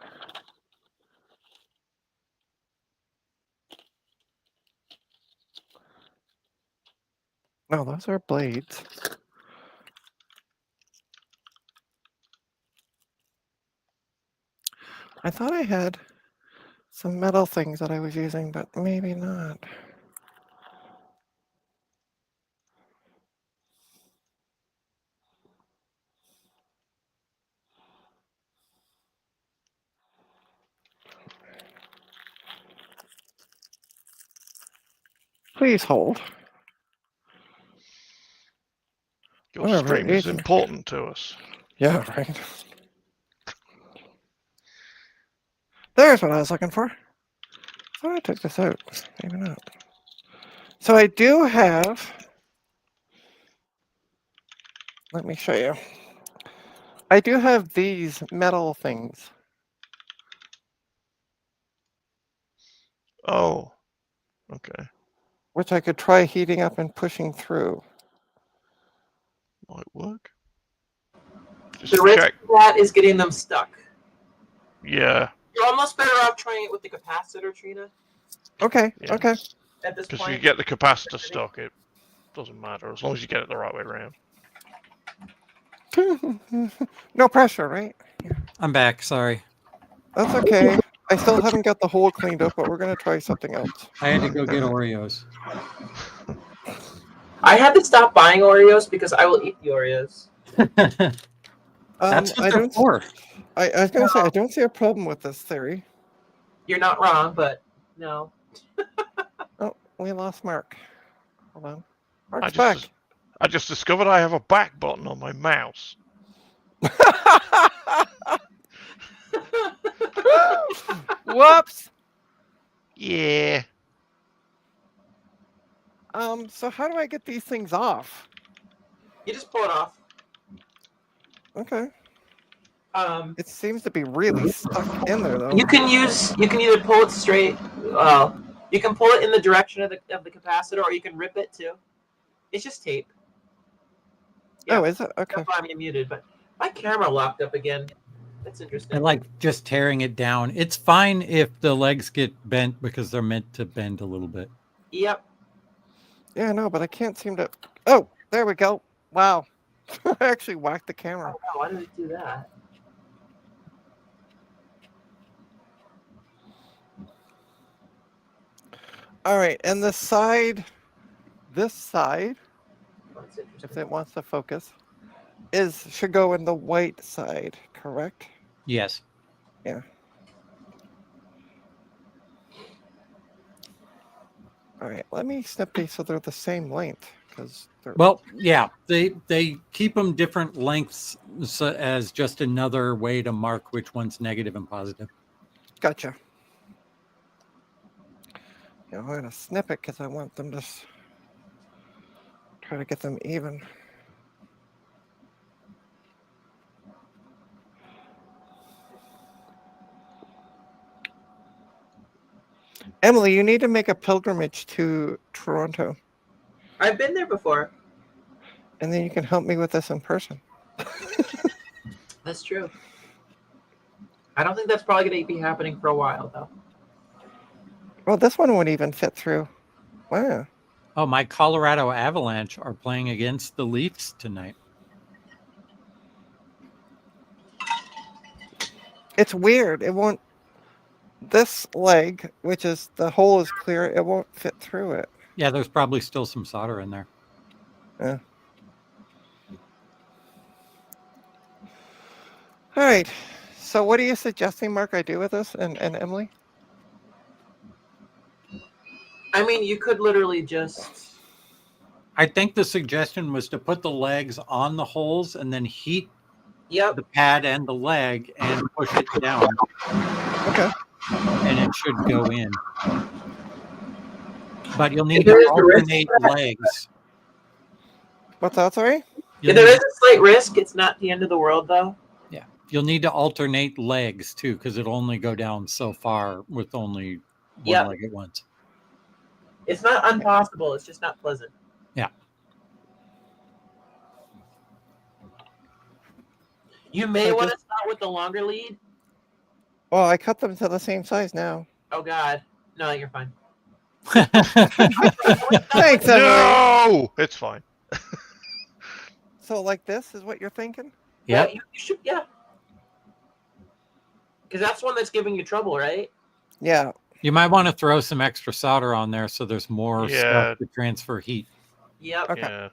No, those are blades. I thought I had some metal things that I was using, but maybe not. Please hold. Your Whatever it stream is is. important to us. Yeah, right. There's what I was looking for. Thought I took this out. Maybe not. So I do have. Let me show you. I do have these metal things. Oh, okay. Which I could try heating up and pushing through. Might work. Just The risk check. of that is getting them stuck. Yeah, You're almost better off trying it with the capacitor, Trina, Okay, Yeah. okay. at this because point. if you get the capacitor stuck, it doesn't matter as long as you get it the right way around. No pressure, right? I'm back. Sorry. That's okay. I still haven't got the hole cleaned up, but we're going to try something else. I had to go get Oreos. I had to stop buying Oreos because I will eat the Oreos. That's I what they're don't. for. I was going to say I don't see a problem with this theory. You're not wrong, but no. Oh, we lost Mark. Hold on. I Mark's back. just discovered I have a back button on my mouse. Whoops. Yeah. So how do I get these things off? You just pull it off. Okay. Um, It seems to be really stuck in there, though. you can either pull it straight. You can pull it in the direction of the capacitor, or you can rip it too. It's just tape. Yeah. Oh, is it? Okay. That's why I'm muted, but my camera locked up again. That's interesting. I like just tearing it down. It's fine if the legs get bent because they're meant to bend a little bit. Yep. Yeah, no, but I can't seem to. Oh, there we go. Wow. I actually whacked the camera. Oh, wow, why did it do that? All right, and this side, Oh, that's interesting. if it wants to focus, should go in the white side, correct? Yes. Yeah. All right, let me snip these so they're the same length, because they're. Well, yeah, they keep them different lengths as just another way to mark which one's negative and positive. Gotcha. Yeah, I'm gonna snip it because I want them to try to get them even. Emily, you need to make a pilgrimage to Toronto, I've been there before. and then you can help me with this in person. That's true. I don't think that's probably going to be happening for a while, though. Well, this one wouldn't even fit through. Wow. Oh, my Colorado Avalanche are playing against the Leafs tonight. It's weird. It won't. This leg, which is the hole is clear, it won't fit through it. Yeah, there's probably still some solder in there. Yeah. All right. So what are you suggesting, Mark, I do with this and Emily? I mean, you could literally just... I think the suggestion was to put the legs on the holes and then heat Yep. the pad and the leg and push it down, Okay. and it should go in. But you'll need There to is a risk alternate for that. legs. What's that, sorry? You'll There need- is a slight risk. It's not the end of the world, though. Yeah, you'll need to alternate legs too, because it'll only go down so far with only one Yep. leg at once. It's not impossible. It's just not pleasant. Yeah. You may So want to just- start with the longer lead? Well, I cut them to the same size now. Oh God, no, you're fine. Thanks, Emily. No, it's fine. So like this is what you're thinking? Yeah, Yep. you should. Yeah, because that's one that's giving you trouble, right? Yeah. You might want to throw some extra solder on there so there's more Yeah. stuff to transfer heat. Yep. Okay. Yeah.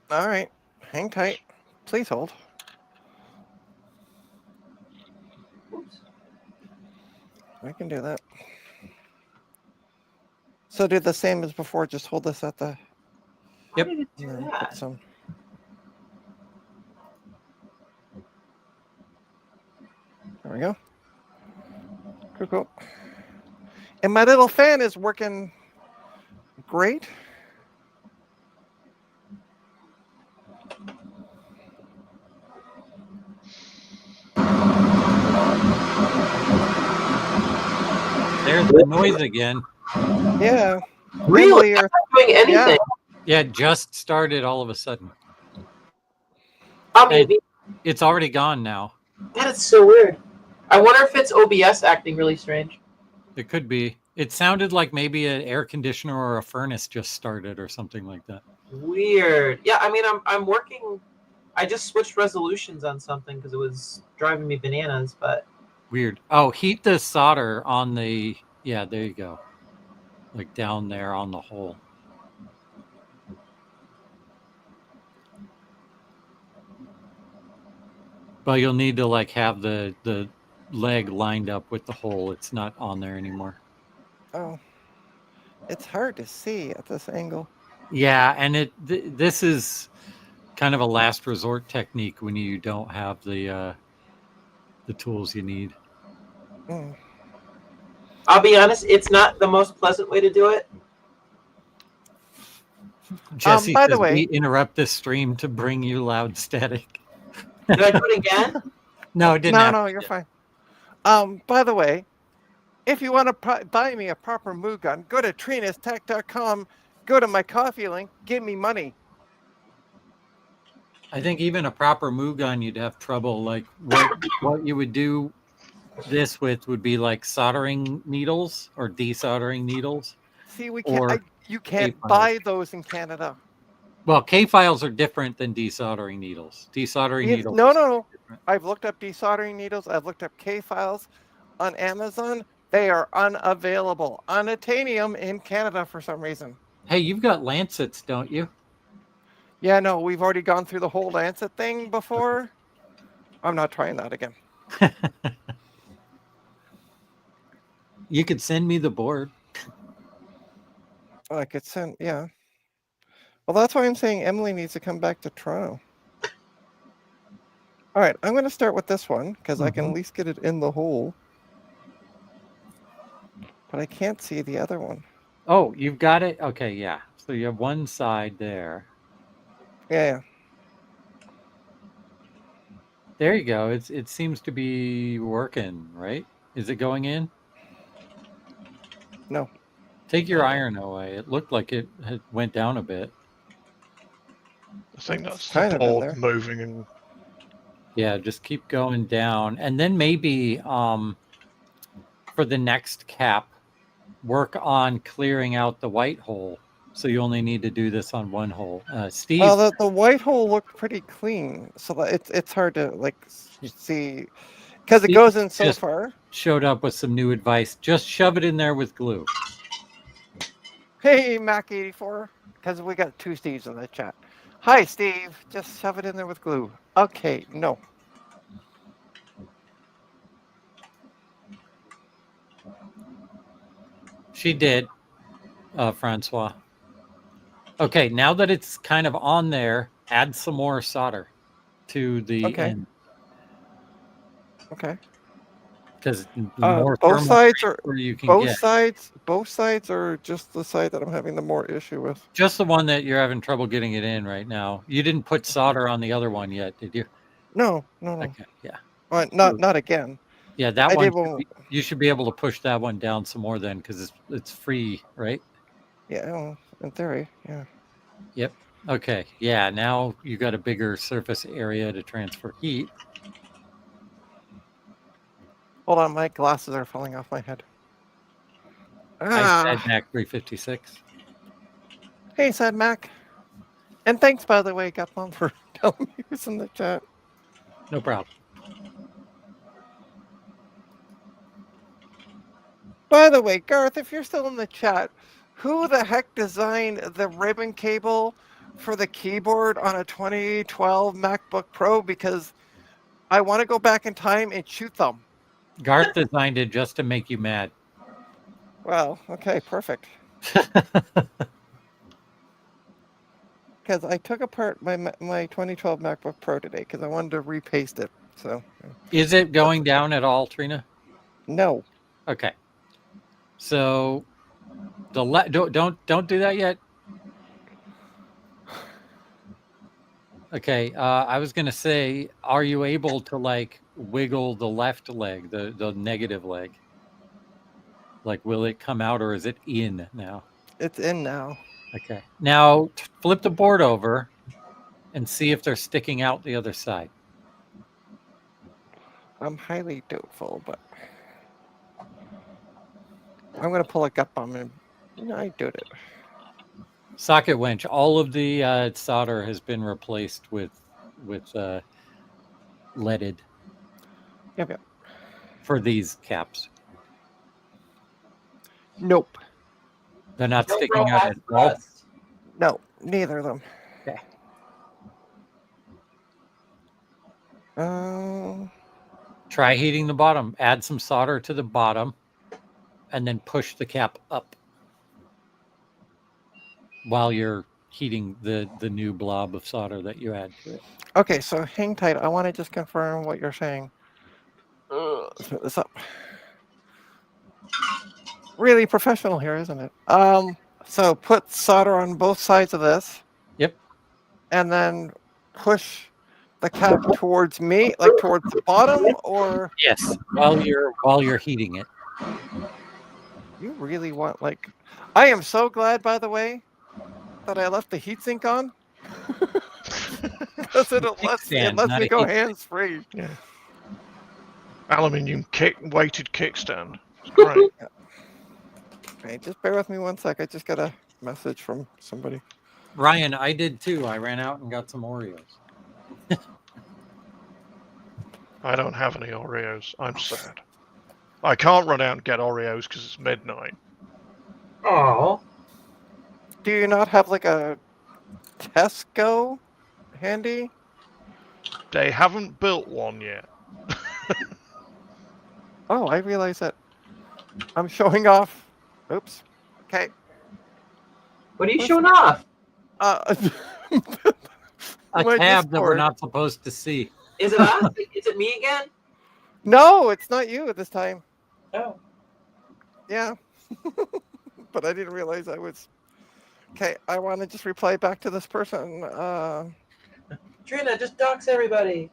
All right. Hang tight. Please hold. Oops. I can do that. So do the same as before. Just hold this at the. Why did it do and then that? put some. There we go. Cool, cool. And my little fan is working great. There's the noise again. Yeah. Really? Emily, or Not doing anything. Yeah, it just started all of a sudden. I mean, It's already gone now. that is so weird. I wonder if it's OBS acting really strange. It could be. It sounded like maybe an air conditioner or a furnace just started or something like that. Weird. Yeah, I mean, I'm working. I just switched resolutions on something because it was driving me bananas. But Weird. Oh, heat the solder on the. Yeah, there you go. Like down there on the hole. But you'll need to like have the leg lined up with the hole. It's not on there anymore. oh, it's hard to see at this angle. Yeah, and this is kind of a last resort technique when you don't have the tools you need. Mm. I'll be honest, it's not the most pleasant way to do it. Jesse by the says way- we interrupt this stream to bring you loud static. Did I do it again? No, it didn't. No, happen. no, you're fine. By the way, if you want to buy me a proper Moo gun, go to trinastech.com, go to my coffee link, give me money. I think even a proper Moo gun, you'd have trouble. Like what you would do this with would be like soldering needles or desoldering needles. See, we Or can't. You can't K-files. buy those in Canada. Well, K-files are different than desoldering needles. Desoldering needles. No, is no. different. I've looked up desoldering needles. I've looked up K-files on Amazon. They are unavailable. Unobtainium in Canada for some reason. Hey, you've got lancets, don't you? Yeah, no, we've already gone through the whole Lancet thing before. I'm not trying that again. You could send me the board. I could send, yeah. Well, that's why I'm saying Emily needs to come back to Toronto. All right, I'm going to start with this one because I can at least get it in the hole. But I can't see the other one. Oh, you've got it? Okay, yeah. So you have one side there. Yeah. There you go. It seems to be working, right? Is it going in? No. Take your iron away. It looked like it had went down a bit. I think that's kind the of in board there. moving and Yeah, just keep going down. And then maybe for the next cap, work on clearing out the white hole. So you only need to do this on one hole. Steve, Well, the white hole looked pretty clean, so that it's hard to like see because it Steve goes in so just- far. showed up with some new advice. Just shove it in there with glue. Hey, Mac84, because we got two Steves in the chat. Hi, Steve. Just shove it in there with glue. Okay, no. She did, Francois. Okay, now that it's kind of on there, add some more solder to the Okay. end. Okay. Because Both thermal sides are transfer you can both get. sides. Both sides are just the side that I'm having the more issue with. Just the one that you're having trouble getting it in right now. You didn't put solder on the other one yet, did you? No. Okay, yeah. Not again. Yeah, that I one, did one- you should be able to push that one down some more then because it's free, right? Yeah, well, in theory, yeah. Yep. Okay. Yeah, now you got a bigger surface area to transfer heat. Hold on, my glasses are falling off my head. I said Mac 356. Hey, said Mac. And thanks, by the way, Gutmom, for telling me who's in the chat. No problem. By the way, Garth, if you're still in the chat, who the heck designed the ribbon cable for the keyboard on a 2012 MacBook Pro? Because I want to go back in time and shoot them. Garth designed it just to make you mad. Well, okay, perfect. Because I took apart my 2012 MacBook Pro today because I wanted to repaste it. So Is it going down at all, Trina? no. Okay. So don't do that yet. Okay. I was gonna say, are you able to like wiggle the left leg, the negative leg? Like, will it come out or is it in now? It's in now. Okay. Now flip the board over and see if they're sticking out the other side. I'm highly doubtful, but I'm going to pull a gut bomb and I did it. Socket winch. All of the solder has been replaced with leaded. Yep. For these caps. Nope. They're not sticking out at all. No, neither of them. Okay. Try heating the bottom. Add some solder to the bottom, and then push the cap up while you're heating the new blob of solder that you add to it. Okay, so hang tight. I want to just confirm what you're saying. Let's put this up. Really professional here, isn't it? So put solder on both sides of this. Yep. And then push the cap towards me, like towards the bottom, or yes, while you're heating it. You really want like? I am so glad, by the way, that I left the heatsink on. Because it lets me go hands free. Yeah. Aluminium weighted kickstand. It's great. Yeah. Okay, just bear with me 1 sec. I just got a message from somebody. Ryan, I did too. I ran out and got some Oreos. I don't have any Oreos. I'm sad. I can't run out and get Oreos because it's midnight. Oh. Do you not have like a Tesco handy? They haven't built one yet. Oh, I realize that I'm showing off. Oops. Okay. What are you showing off? A My tab that we're Discord. not supposed to see. Is it us? Is it me again? No, it's not you this time. Oh. Yeah. But I didn't realize I was. Okay, I want to just reply back to this person. Trina, just dox everybody.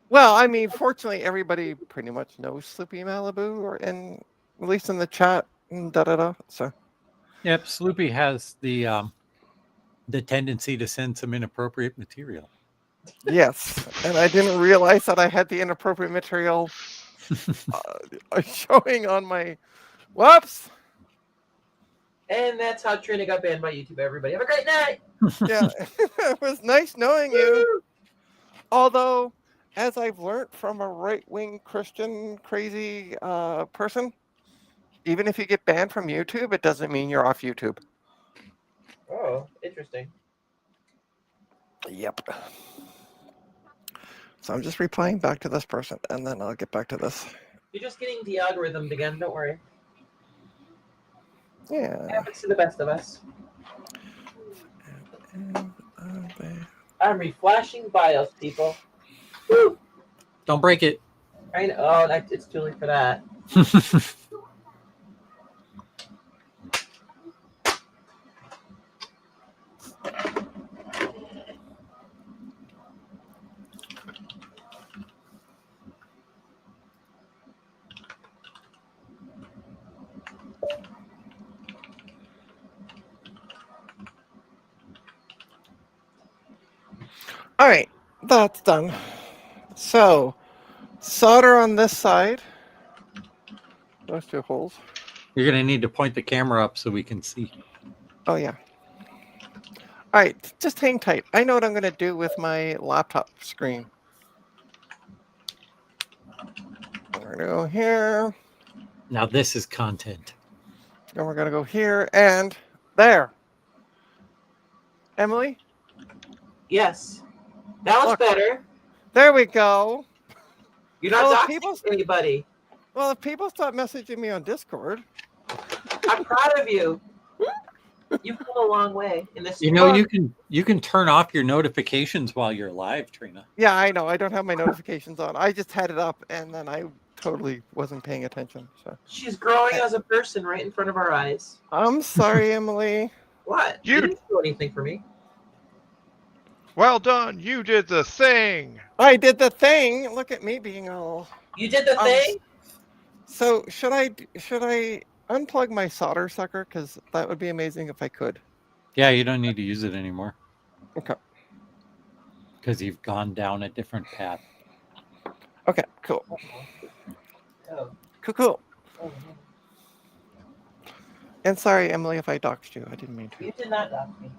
Well, I mean, fortunately, everybody pretty much knows Sleepy Malibu, or at least in the chat. So. Yep, Sloopy has the tendency to send some inappropriate material. Yes, and I didn't realize that I had the inappropriate material showing on my. Whoops. And that's how Trina got banned by YouTube, everybody. Have a great night. Yeah, it was nice knowing you. Although, as I've learned from a right-wing Christian crazy person, even if you get banned from YouTube, it doesn't mean you're off YouTube. Oh, interesting. Yep. So I'm just replying back to this person, and then I'll get back to this. You're just getting de-algorithmed again. Don't worry. Yeah. It happens to the best of us. I'm reflashing BIOS, people. Woo! Don't break it. I know. Oh, it's too late for that. All right, that's done. So, solder on this side Those two holes. You're gonna need to point the camera up so we can see. Oh yeah. All right, just hang tight. I know what I'm going to do with my laptop screen. We're going to go here, Now this is content. and we're going to go here, and there. Emily, Yes. That was Look. better. there we go. You're not Well, doxing people- anybody. Well, if people stop messaging me on Discord, I'm proud of you. You've come a long way in this. You know, Well- you can turn off your notifications while you're live, Trina. yeah, I know. I don't have my notifications on. I just had it up, and then I totally wasn't paying attention. So She's growing as a person right in front of our eyes. I'm sorry, Emily. What? You- You didn't do anything for me. Well done. You did the thing. I did the thing. Look at me being all. You did the Um, thing? So should I unplug my solder sucker? Because that would be amazing if I could. Yeah, you don't need to use it anymore. Okay. Because you've gone down a different path. Okay. Cool. Oh. Cool. Oh. And sorry, Emily, if I doxed you. I didn't mean to. You did not dox me.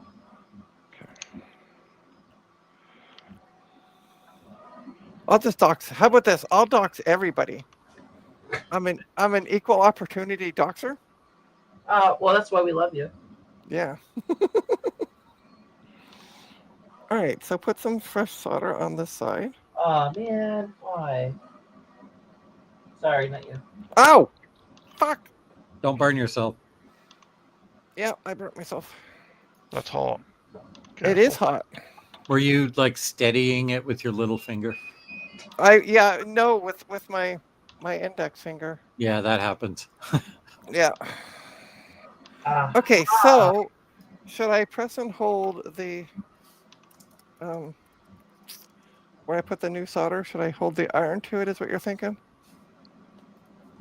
I'll just dox. How about this? I'll dox everybody. I'm an equal opportunity doxer. Well, that's why we love you. Yeah. All right. So put some fresh solder on this side. Oh man, why? Sorry, not you. Ow! Fuck. Don't burn yourself. Yeah, I burnt myself. That's hot. It is hot. Were you like steadying it with your little finger? No, with my index finger. Yeah, that happens. Yeah. Ah, Okay, so should I press and hold the where I put the new solder? Should I hold the iron to it? Is what you're thinking?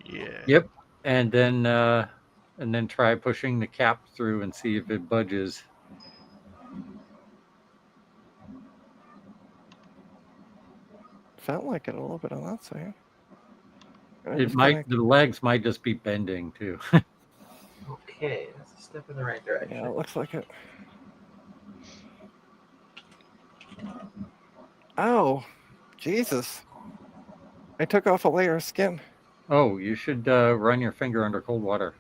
Yeah. Yep. And then try pushing the cap through and see if it budges. Felt like it a little bit on that side. I'm It just might the legs might just be bending too. okay, that's a step in the right direction. Yeah, it looks like it. Oh, Jesus! I took off a layer of skin. Oh, you should run your finger under cold water.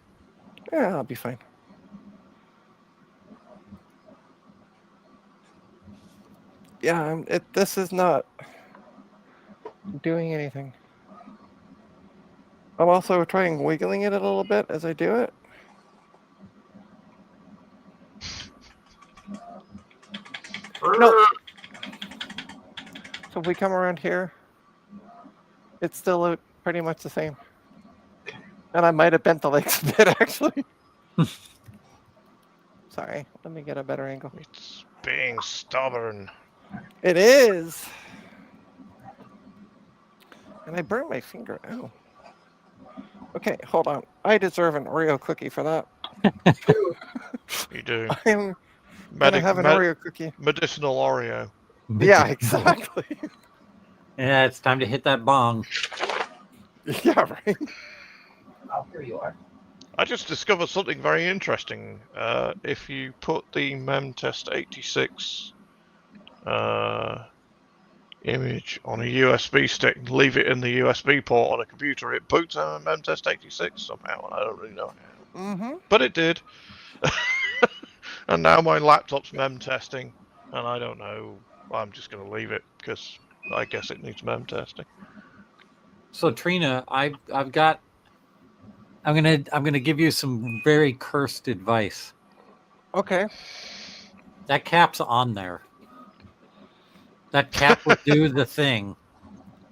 Yeah, I'll be fine. Yeah, this is not doing anything. I'm also trying wiggling it a little bit as I do it. No. So if we come around here, it's still pretty much the same. And I might have bent the legs a bit, actually. Sorry, let me get a better angle. It's being stubborn. It is. And I burned my finger. Ow. Okay, hold on. I deserve an Oreo cookie for that. You do. I'm gonna have an Oreo cookie. Medicinal Oreo. Yeah, exactly. Yeah, it's time to hit that bong. Yeah, right. Oh, here you are. I just discovered something very interesting. If you put the MemTest 86 image on a USB stick and leave it in the USB port on a computer, it boots on a MemTest 86 somehow. I don't really know how. Mm-hmm. But it did. And now my laptop's mem testing, and I don't know. I'm just going to leave it because I guess it needs mem testing. So Trina, I'm gonna give you some very cursed advice. Okay. That cap's on there. That cap will do the thing.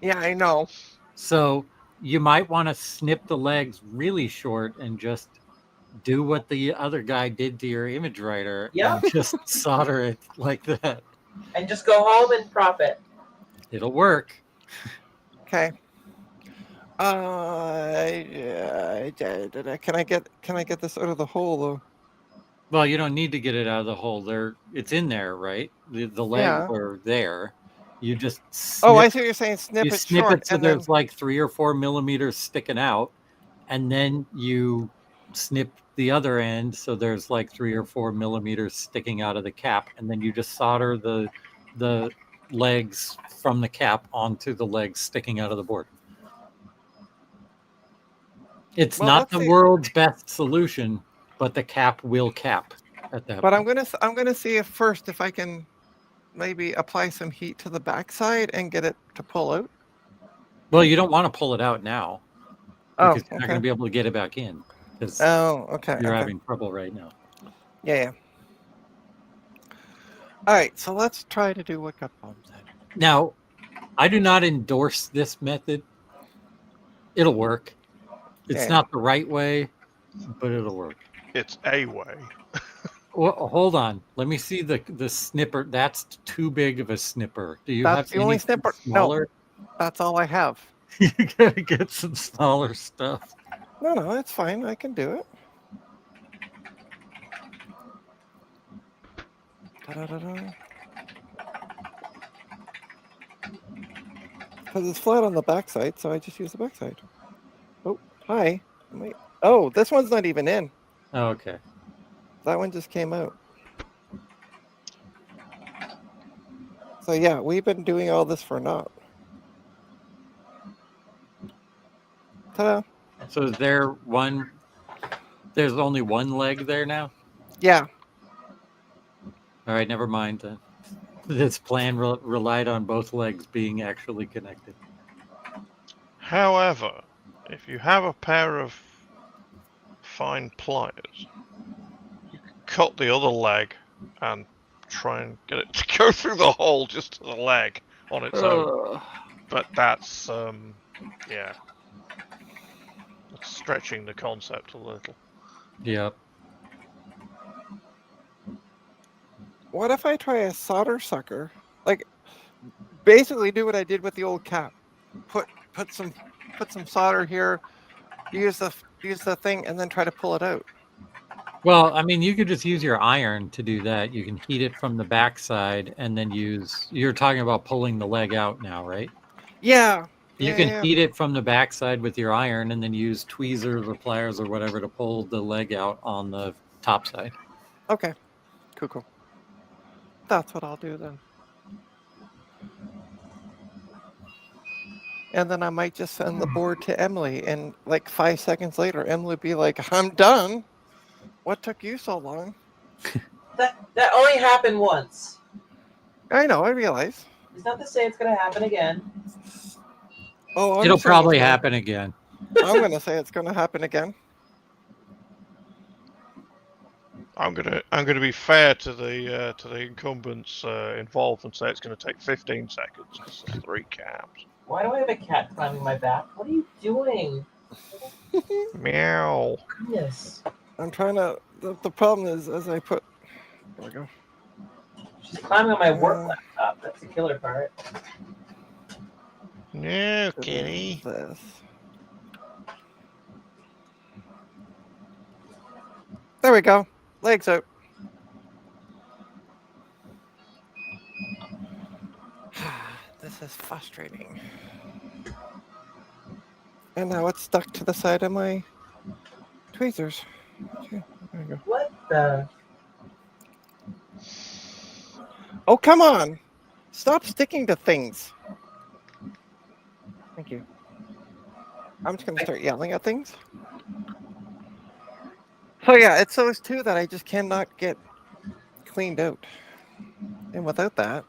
Yeah, I know. So you might want to snip the legs really short and just do what the other guy did to your image writer. Yeah. And just solder it like that. And just go home and profit. It'll work. Okay. Can I get this out of the hole though? Well, you don't need to get it out of the hole. It's in there, right? The legs Yeah. are there. You just Oh, I snip- see what you're saying. Snip you it snip short, it so and then there's like 3 or 4 millimeters sticking out, and then you snip the other end, so there's like 3 or 4 millimeters sticking out of the cap, and then you just solder the legs from the cap onto the legs sticking out of the board. It's Well, not let's the see. world's best solution, but the cap will cap at that But point. I'm gonna see if I can maybe apply some heat to the backside and get it to pull out. Well, you don't want to pull it out now Oh, because you're not going okay. to be able to get it back in because Oh, okay. you're Okay. having trouble right now. Yeah. All right. So let's try to do what Gut Bomb said. Now, I do not endorse this method. It'll work. It's Yeah. not the right way, but it'll work. It's a way. Well, hold on. Let me see the snipper. That's too big of a snipper. Do you That's have the only anything snipper. smaller? No, that's all I have. You gotta get some smaller stuff. No, that's fine. I can do it. Da-da-da-da. Because it's flat on the backside, so I just use the backside. Oh, hi. Wait. Oh, this one's not even in. Oh, okay. That one just came out. So yeah, we've been doing all this for naught. Ta-da. So is there's only one leg there now? Yeah. All right, never mind then. This plan relied on both legs being actually connected. However, if you have a pair of fine pliers, you can cut the other leg and try and get it to go through the hole just to the leg on its own. But that's yeah, that's stretching the concept a little. Yep. What if I try a solder sucker? Like, basically do what I did with the old cap. Put some solder here. Use the thing, and then try to pull it out. Well, I mean, you could just use your iron to do that. You can heat it from the backside and then you're talking about pulling the leg out now, right? Yeah. You can heat it from the backside with your iron and then use tweezers or pliers or whatever to pull the leg out on the top side. Okay. Cool. That's what I'll do then. And then I might just send the board to Emily, and like 5 seconds later, Emily would be like, "I'm done. What took you so long?" That only happened once. I know. I realize. It's not to say it's going to happen again. Oh, It'll probably happen again. I'm gonna say it's gonna happen again. I'm gonna be fair to the incumbents involved and say it's gonna take 15 seconds because there's 3 caps. Why do I have a cat climbing my back? What are you doing? Meow. Goodness. I'm trying to. The problem is, as I put. There we go. She's climbing on my work laptop. That's the killer part. No, kitty. This. There we go. Legs out. This is frustrating. And now it's stuck to the side of my tweezers. Okay, there we go. What the? Oh, come on! Stop sticking to things. Thank you. I'm just going to start yelling at things. So yeah, it's those two that I just cannot get cleaned out. And without that,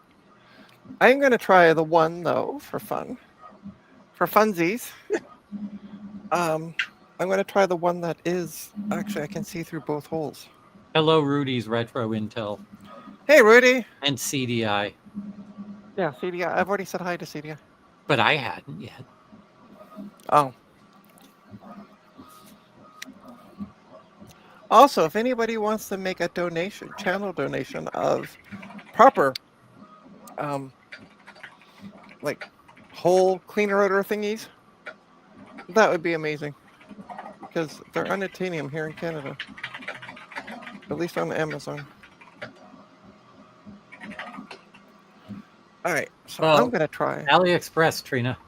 I'm going to try the one, though, for fun. For funsies. I'm going to try the one that is... Actually, I can see through both holes. Hello, Rudy's Retro Intel. Hey, Rudy! And CDI. Yeah, CDI. I've already said hi to CDI. But I hadn't yet. Oh. Also, if anybody wants to make a donation, channel donation of proper, like, whole cleaner outer thingies, that would be amazing. Because they're unattainium here in Canada. At least on Amazon. Alright, so Well, I'm going to try. AliExpress, Trina.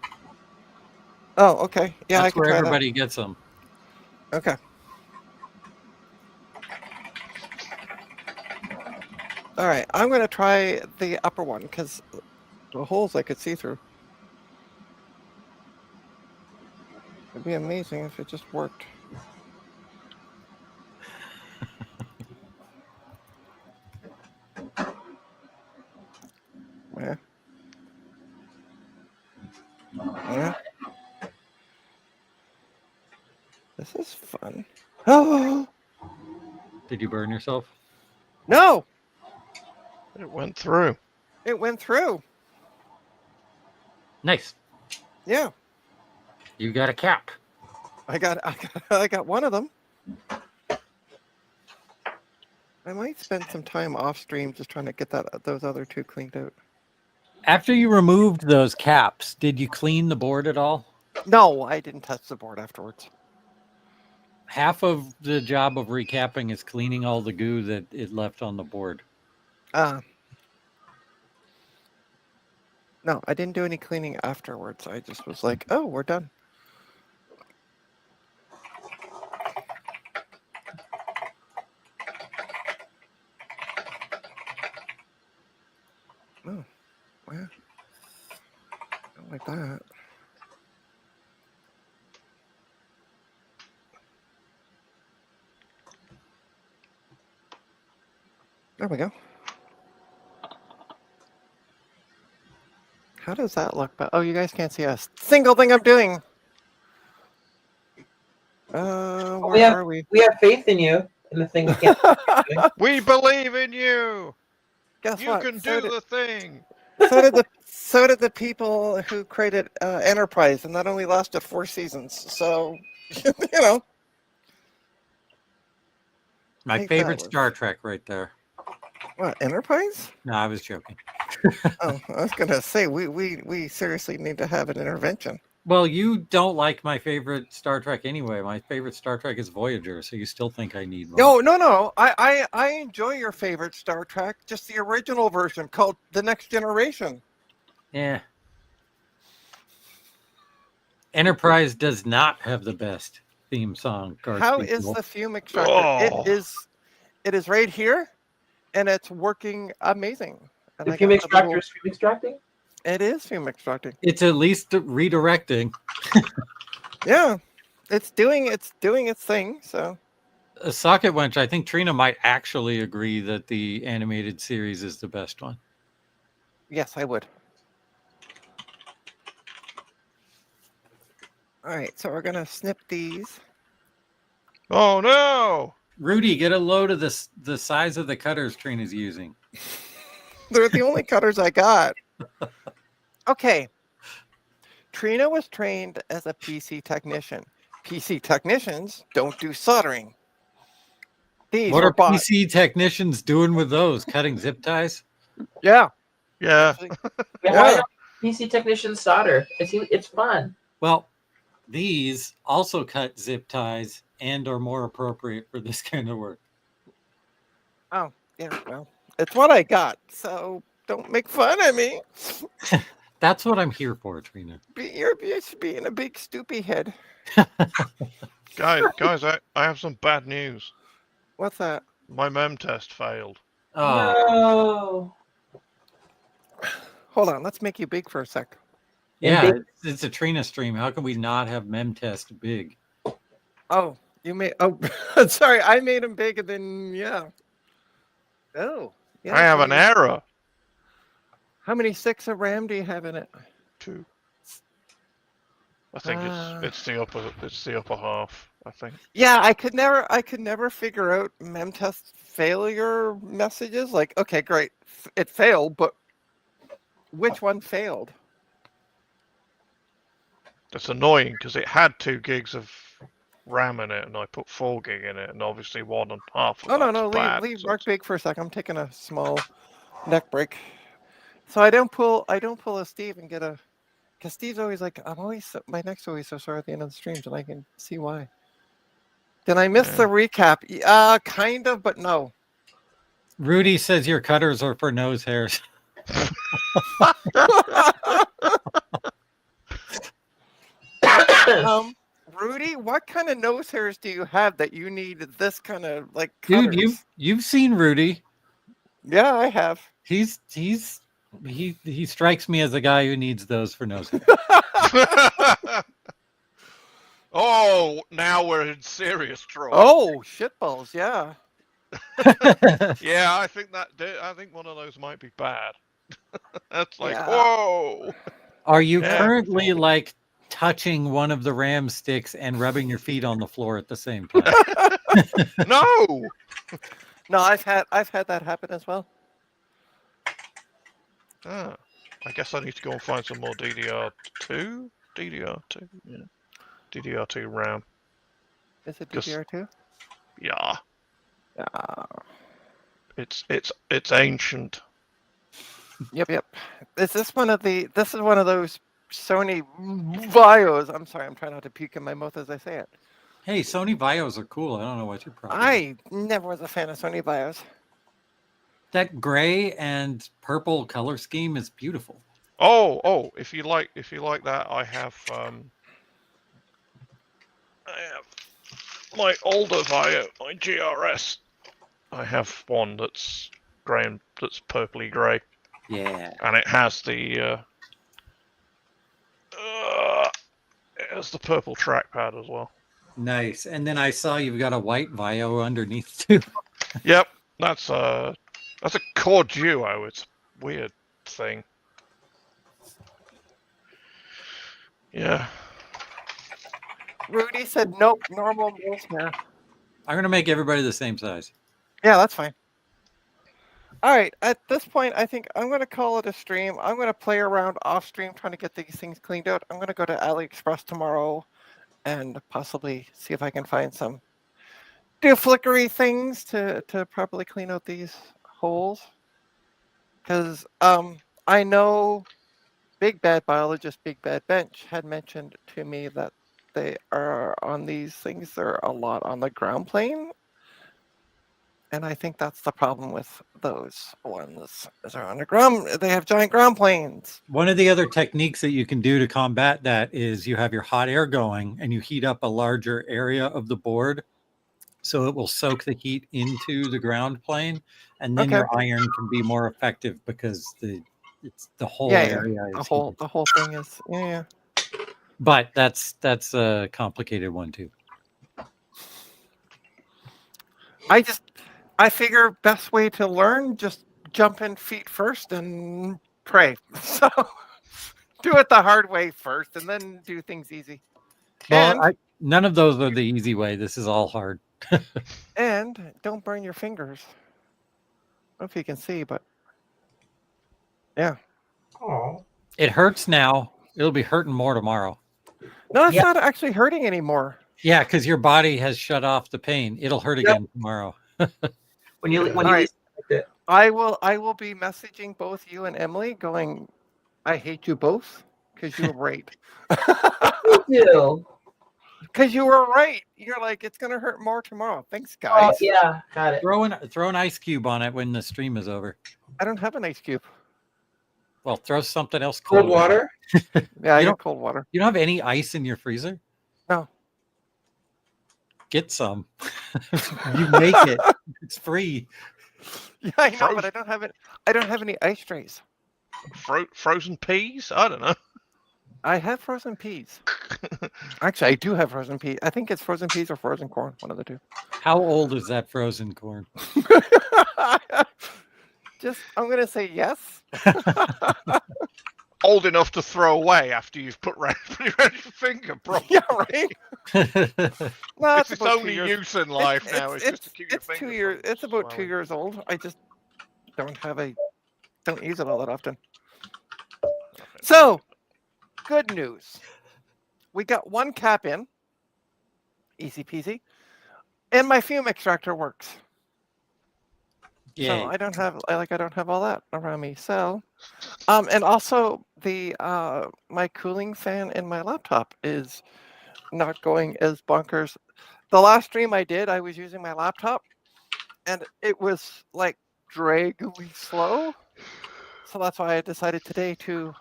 Oh, okay. Yeah, That's I can where try everybody gets them. Okay. All right, I'm going to try the upper one because the holes I could see through. It'd be amazing if it just worked. Yeah. Yeah. This is fun. Oh Did you burn yourself? no! It went through. It went through. Nice. Yeah, You got a cap. I got one of them. I might spend some time off stream just trying to get those other two cleaned out. After you removed those caps, did you clean the board at all? No, I didn't touch the board afterwards. Half of the job of recapping is cleaning all the goo that it left on the board. No, I didn't do any cleaning afterwards. I just was like, oh, we're done. Oh, well, don't like that. There we go. How does that look? Oh, you guys can't see a single thing I'm doing. Where are we? We have faith in you in the thing we can't. We believe in you. Guess You what? can So do the thing. so did the people who created Enterprise, and that only lasted 4 seasons. So, you know. My think favorite that was- Star Trek right there. What, Enterprise? No, I was joking. Oh, I was gonna say we seriously need to have an intervention. Well, you don't like my favorite Star Trek anyway. My favorite Star Trek is Voyager, so you still think I need one. No. I enjoy your favorite Star Trek, just the original version called The Next Generation. Yeah. Enterprise does not have the best theme song. Garth How people. is the fume extractor? Oh. It is right here, and it's working amazing. And The I fume got extractor is fume extracting? It is fume extracting. It's at least redirecting. Yeah, it's doing its thing. So A socket wench, I think Trina might actually agree that the animated series is the best one. yes, I would. All right, so we're gonna snip these. Oh no! Rudy, get a load of the size of the cutters Trina's using. They're the only cutters I got. Okay. Trina was trained as a PC technician. PC technicians don't do soldering. These What were are bought. PC technicians doing with those? Cutting zip ties? Yeah. Yeah. actually, Yeah. Why don't PC technicians solder? It's fun. Well, these also cut zip ties and are more appropriate for this kind of work. Oh, yeah. Well, it's what I got. So don't make fun of me. That's what I'm here for, Trina. You're just being a big stoopy head. Guys, I have some bad news. What's that? My mem test failed. Oh, No. Hold on. Let's make you big for a sec. yeah, it's a Trina stream. How can we not have mem test big? Oh, you made. Oh, sorry. I made them big, and then yeah. Oh, yeah. I have an that's right. error. How many sticks of RAM do you have in it? 2. I think it's the upper half. I think. Yeah, I could never figure out mem test failure messages. Like, okay, great, it failed, but which one failed? That's annoying because it had 2 gigs of RAM in it, and I put 4 gig in it, and obviously 1.5. Of Oh no, that's bad, leave so Mark it's- big for a sec. I'm taking a small neck break, so I don't pull a Steve and get a. Because Steve's always like, my neck's always so sore at the end of the streams, and I can see why. Did I miss Yeah. the recap? Kind of, but no. Rudy says your cutters are for nose hairs. Rudy, what what kind of nose hairs do you have that you need this kind of like Dude, cutters? you've seen Rudy. Yeah, I have. He strikes me as a guy who needs those for nose hair. Oh, now we're in serious trouble. Oh, shitballs, yeah. Yeah, I think one of those might be bad. That's like, Yeah. whoa. Are you Yeah. currently like touching one of the ram sticks and rubbing your feet on the floor at the same time? No. No, I've had that happen as well. Ah, I guess I need to go and find some more DDR2. DDR2, yeah. DDR2 RAM. Is it 'Cause- DDR2? Yeah, Yeah. it's ancient. Yep. This is one of those Sony Vios. I'm sorry, I'm trying not to puke in my mouth as I say it. Hey, Sony Vios are cool. I don't know what your problem is. I never was a fan of Sony Vios. That gray and purple color scheme is beautiful. Oh, if you like that, I have my older Vio, my GRS. I have one that's grey and that's purpley grey, Yeah. and it has the purple trackpad as well. Nice. And then I saw you've got a white Vio underneath too. Yep, that's a Core Duo. It's a weird thing. Yeah. Rudy said nope, normal nose hair. I'm gonna make everybody the same size. Yeah, that's fine. All right, at this point, I think I'm going to call it a stream. I'm going to play around off stream trying to get these things cleaned out. I'm going to go to AliExpress tomorrow and possibly see if I can find some flickery things to properly clean out these holes. Because I know Big Bad Biologist, Big Bad Bench had mentioned to me that they are on these things, they're a lot on the ground plane. And I think that's the problem with those ones. They're on the ground. They have giant ground planes. One of the other techniques that you can do to combat that is you have your hot air going and you heat up a larger area of the board so it will soak the heat into the ground plane, and then Okay. your iron can be more effective because the whole Yeah, area is heated. the whole thing is yeah. But that's a complicated one too. I figure best way to learn, just jump in feet first and pray. So do it the hard way first and then do things easy. Well, And none of those are the easy way. This is all hard. and don't burn your fingers. I don't know if you can see, but yeah. Oh. It hurts now. It'll be hurting more tomorrow. No, it's Yeah. not actually hurting anymore. Yeah, because your body has shut off the pain. It'll hurt again tomorrow. When you All right. least expect it. I will be messaging both you and Emily going, I hate you both because you were right. You do. Because you were right. You're like, it's going to hurt more tomorrow. Thanks, Oh, guys. yeah, got it. Throw an ice cube on it when the stream is over. I don't have an ice cube. Well, throw something else Cold cold. water? Yeah, I You got don't- cold water. You don't have any ice in your freezer? No. Get some. You make it. It's free. Yeah, I know, but I don't have it. I don't have any ice trays. Frozen peas? I don't know. I have frozen peas. Actually, I do have frozen peas. I think it's frozen peas or frozen corn, one of the two. How old is that frozen corn? I'm gonna say yes. Old enough to throw away after you've put around your finger, bro. Yeah, right. No, It's its about 2 only years. use in life now. It's just to keep your It's finger 2 years. from It's about 2 swelling. years old. I just don't use it all that often. So, good news. We got one cap in. Easy peasy. And my fume extractor works. Yay. So I don't have all that around me. So and also the my cooling fan in my laptop is not going as bonkers. The last stream I did, I was using my laptop and it was like draggily slow. So that's why I decided today to,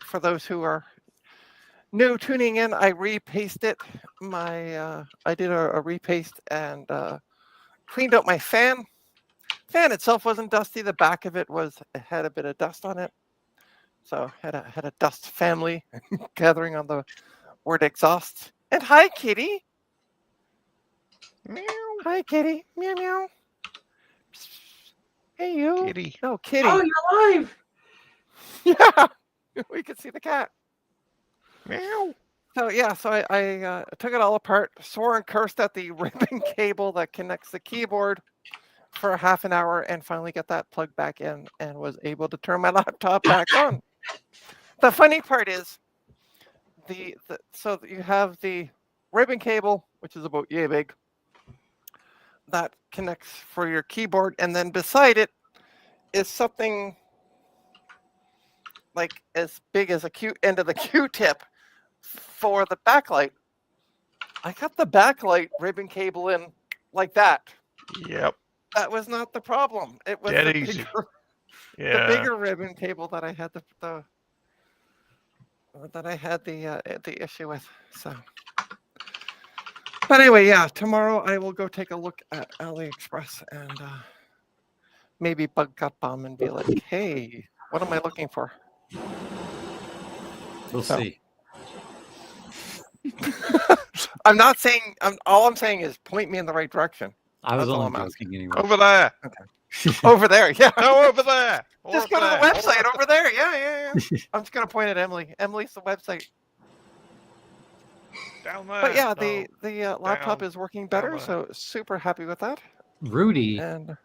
for those who are new tuning in, I repasted I did a repaste and cleaned out my fan. Fan itself wasn't dusty. The back of it had a bit of dust on it. So had a dust family gathering on the word exhaust. And hi, kitty. Meow. Hi, kitty. Meow meow. Hey, you. Kitty. No, kitty. Oh, you're live. Yeah, we could see the cat. Meow. So yeah, so I took it all apart, swore and cursed at the ribbon cable that connects the keyboard for half an hour, and finally got that plugged back in, and was able to turn my laptop back on. The funny part is, so you have the ribbon cable, which is about yay big, that connects for your keyboard, and then beside it is something like as big as a end of the Q-tip for the backlight. I got the backlight ribbon cable in like that. Yep. That was not the problem. It was Dead the easy. bigger, Yeah. the bigger ribbon cable that I had the issue with. So, but anyway, yeah. Tomorrow I will go take a look at AliExpress and maybe bug Gut Bomb and be like, "Hey, what am I looking for?" We'll So. see. I'm not saying. All I'm saying is point me in the right direction. I was That's all only I'm joking anyway. Over there. Over there, yeah. No, over there. Just go to the website over there. Yeah. I'm just gonna point at Emily. Emily's the website. Down there. But yeah, No. the laptop down, is working better, there. so super happy with that. Rudy, And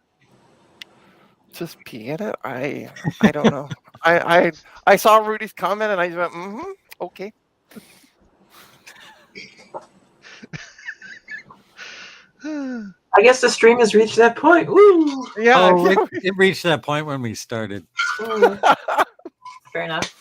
just pee in it. I don't know. I saw Rudy's comment and I just went, okay. I guess the stream has reached that point. Woo! Yeah. it reached that point when we started. Fair enough.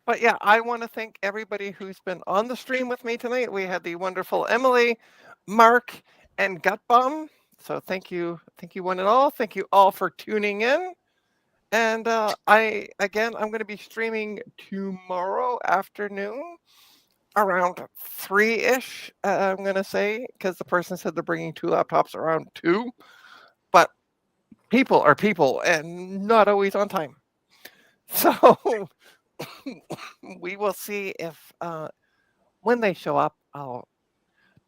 But yeah, I want to thank everybody who's been on the stream with me tonight. We had the wonderful Emily, Mark, and Gut Bomb. So thank you one and all. Thank you all for tuning in. And I'm going to be streaming tomorrow afternoon around 3-ish. I'm going to say, because the person said they're bringing 2 laptops around 2. But people are people and not always on time. So we will see if when they show up, I'm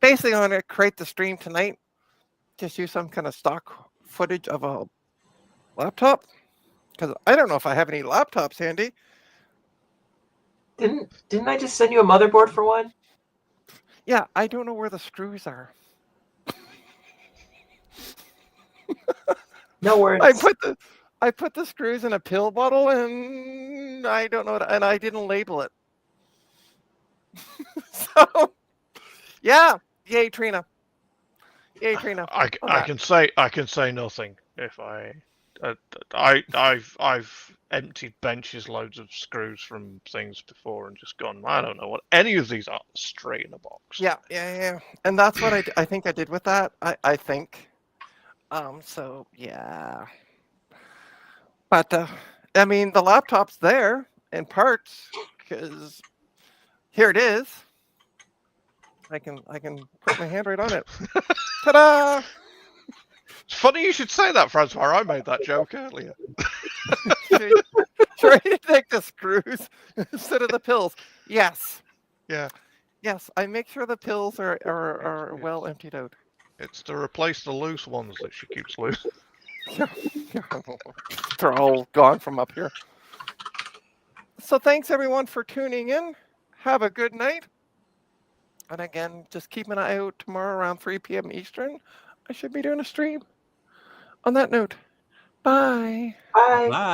going to create the stream tonight. Just use some kind of stock footage of a laptop. Because I don't know if I have any laptops handy. Didn't I just send you a motherboard for one? Yeah, I don't know where the screws are. No worries. I put the screws in a pill bottle and I don't know, and I didn't label it. So, yeah, yay Trina. Yay Trina. I can say nothing if I've emptied benches loads of screws from things before and just gone, I don't know what any of these are, straight in a box. Yeah. And that's what I think I did with that. I think. So yeah. But I mean, the laptop's there in parts because here it is. I can put my hand right on it. Ta-da! It's funny you should say that, Francois. I made that joke earlier. Try to take the screws instead of the pills. Yes. Yeah. Yes, I make sure the pills are well emptied out. It's to replace the loose ones that she keeps loose. They're all gone from up here. So thanks everyone for tuning in. Have a good night. And again, just keep an eye out tomorrow around 3 p.m. Eastern. I should be doing a stream. On that note, bye. Bye. Bye.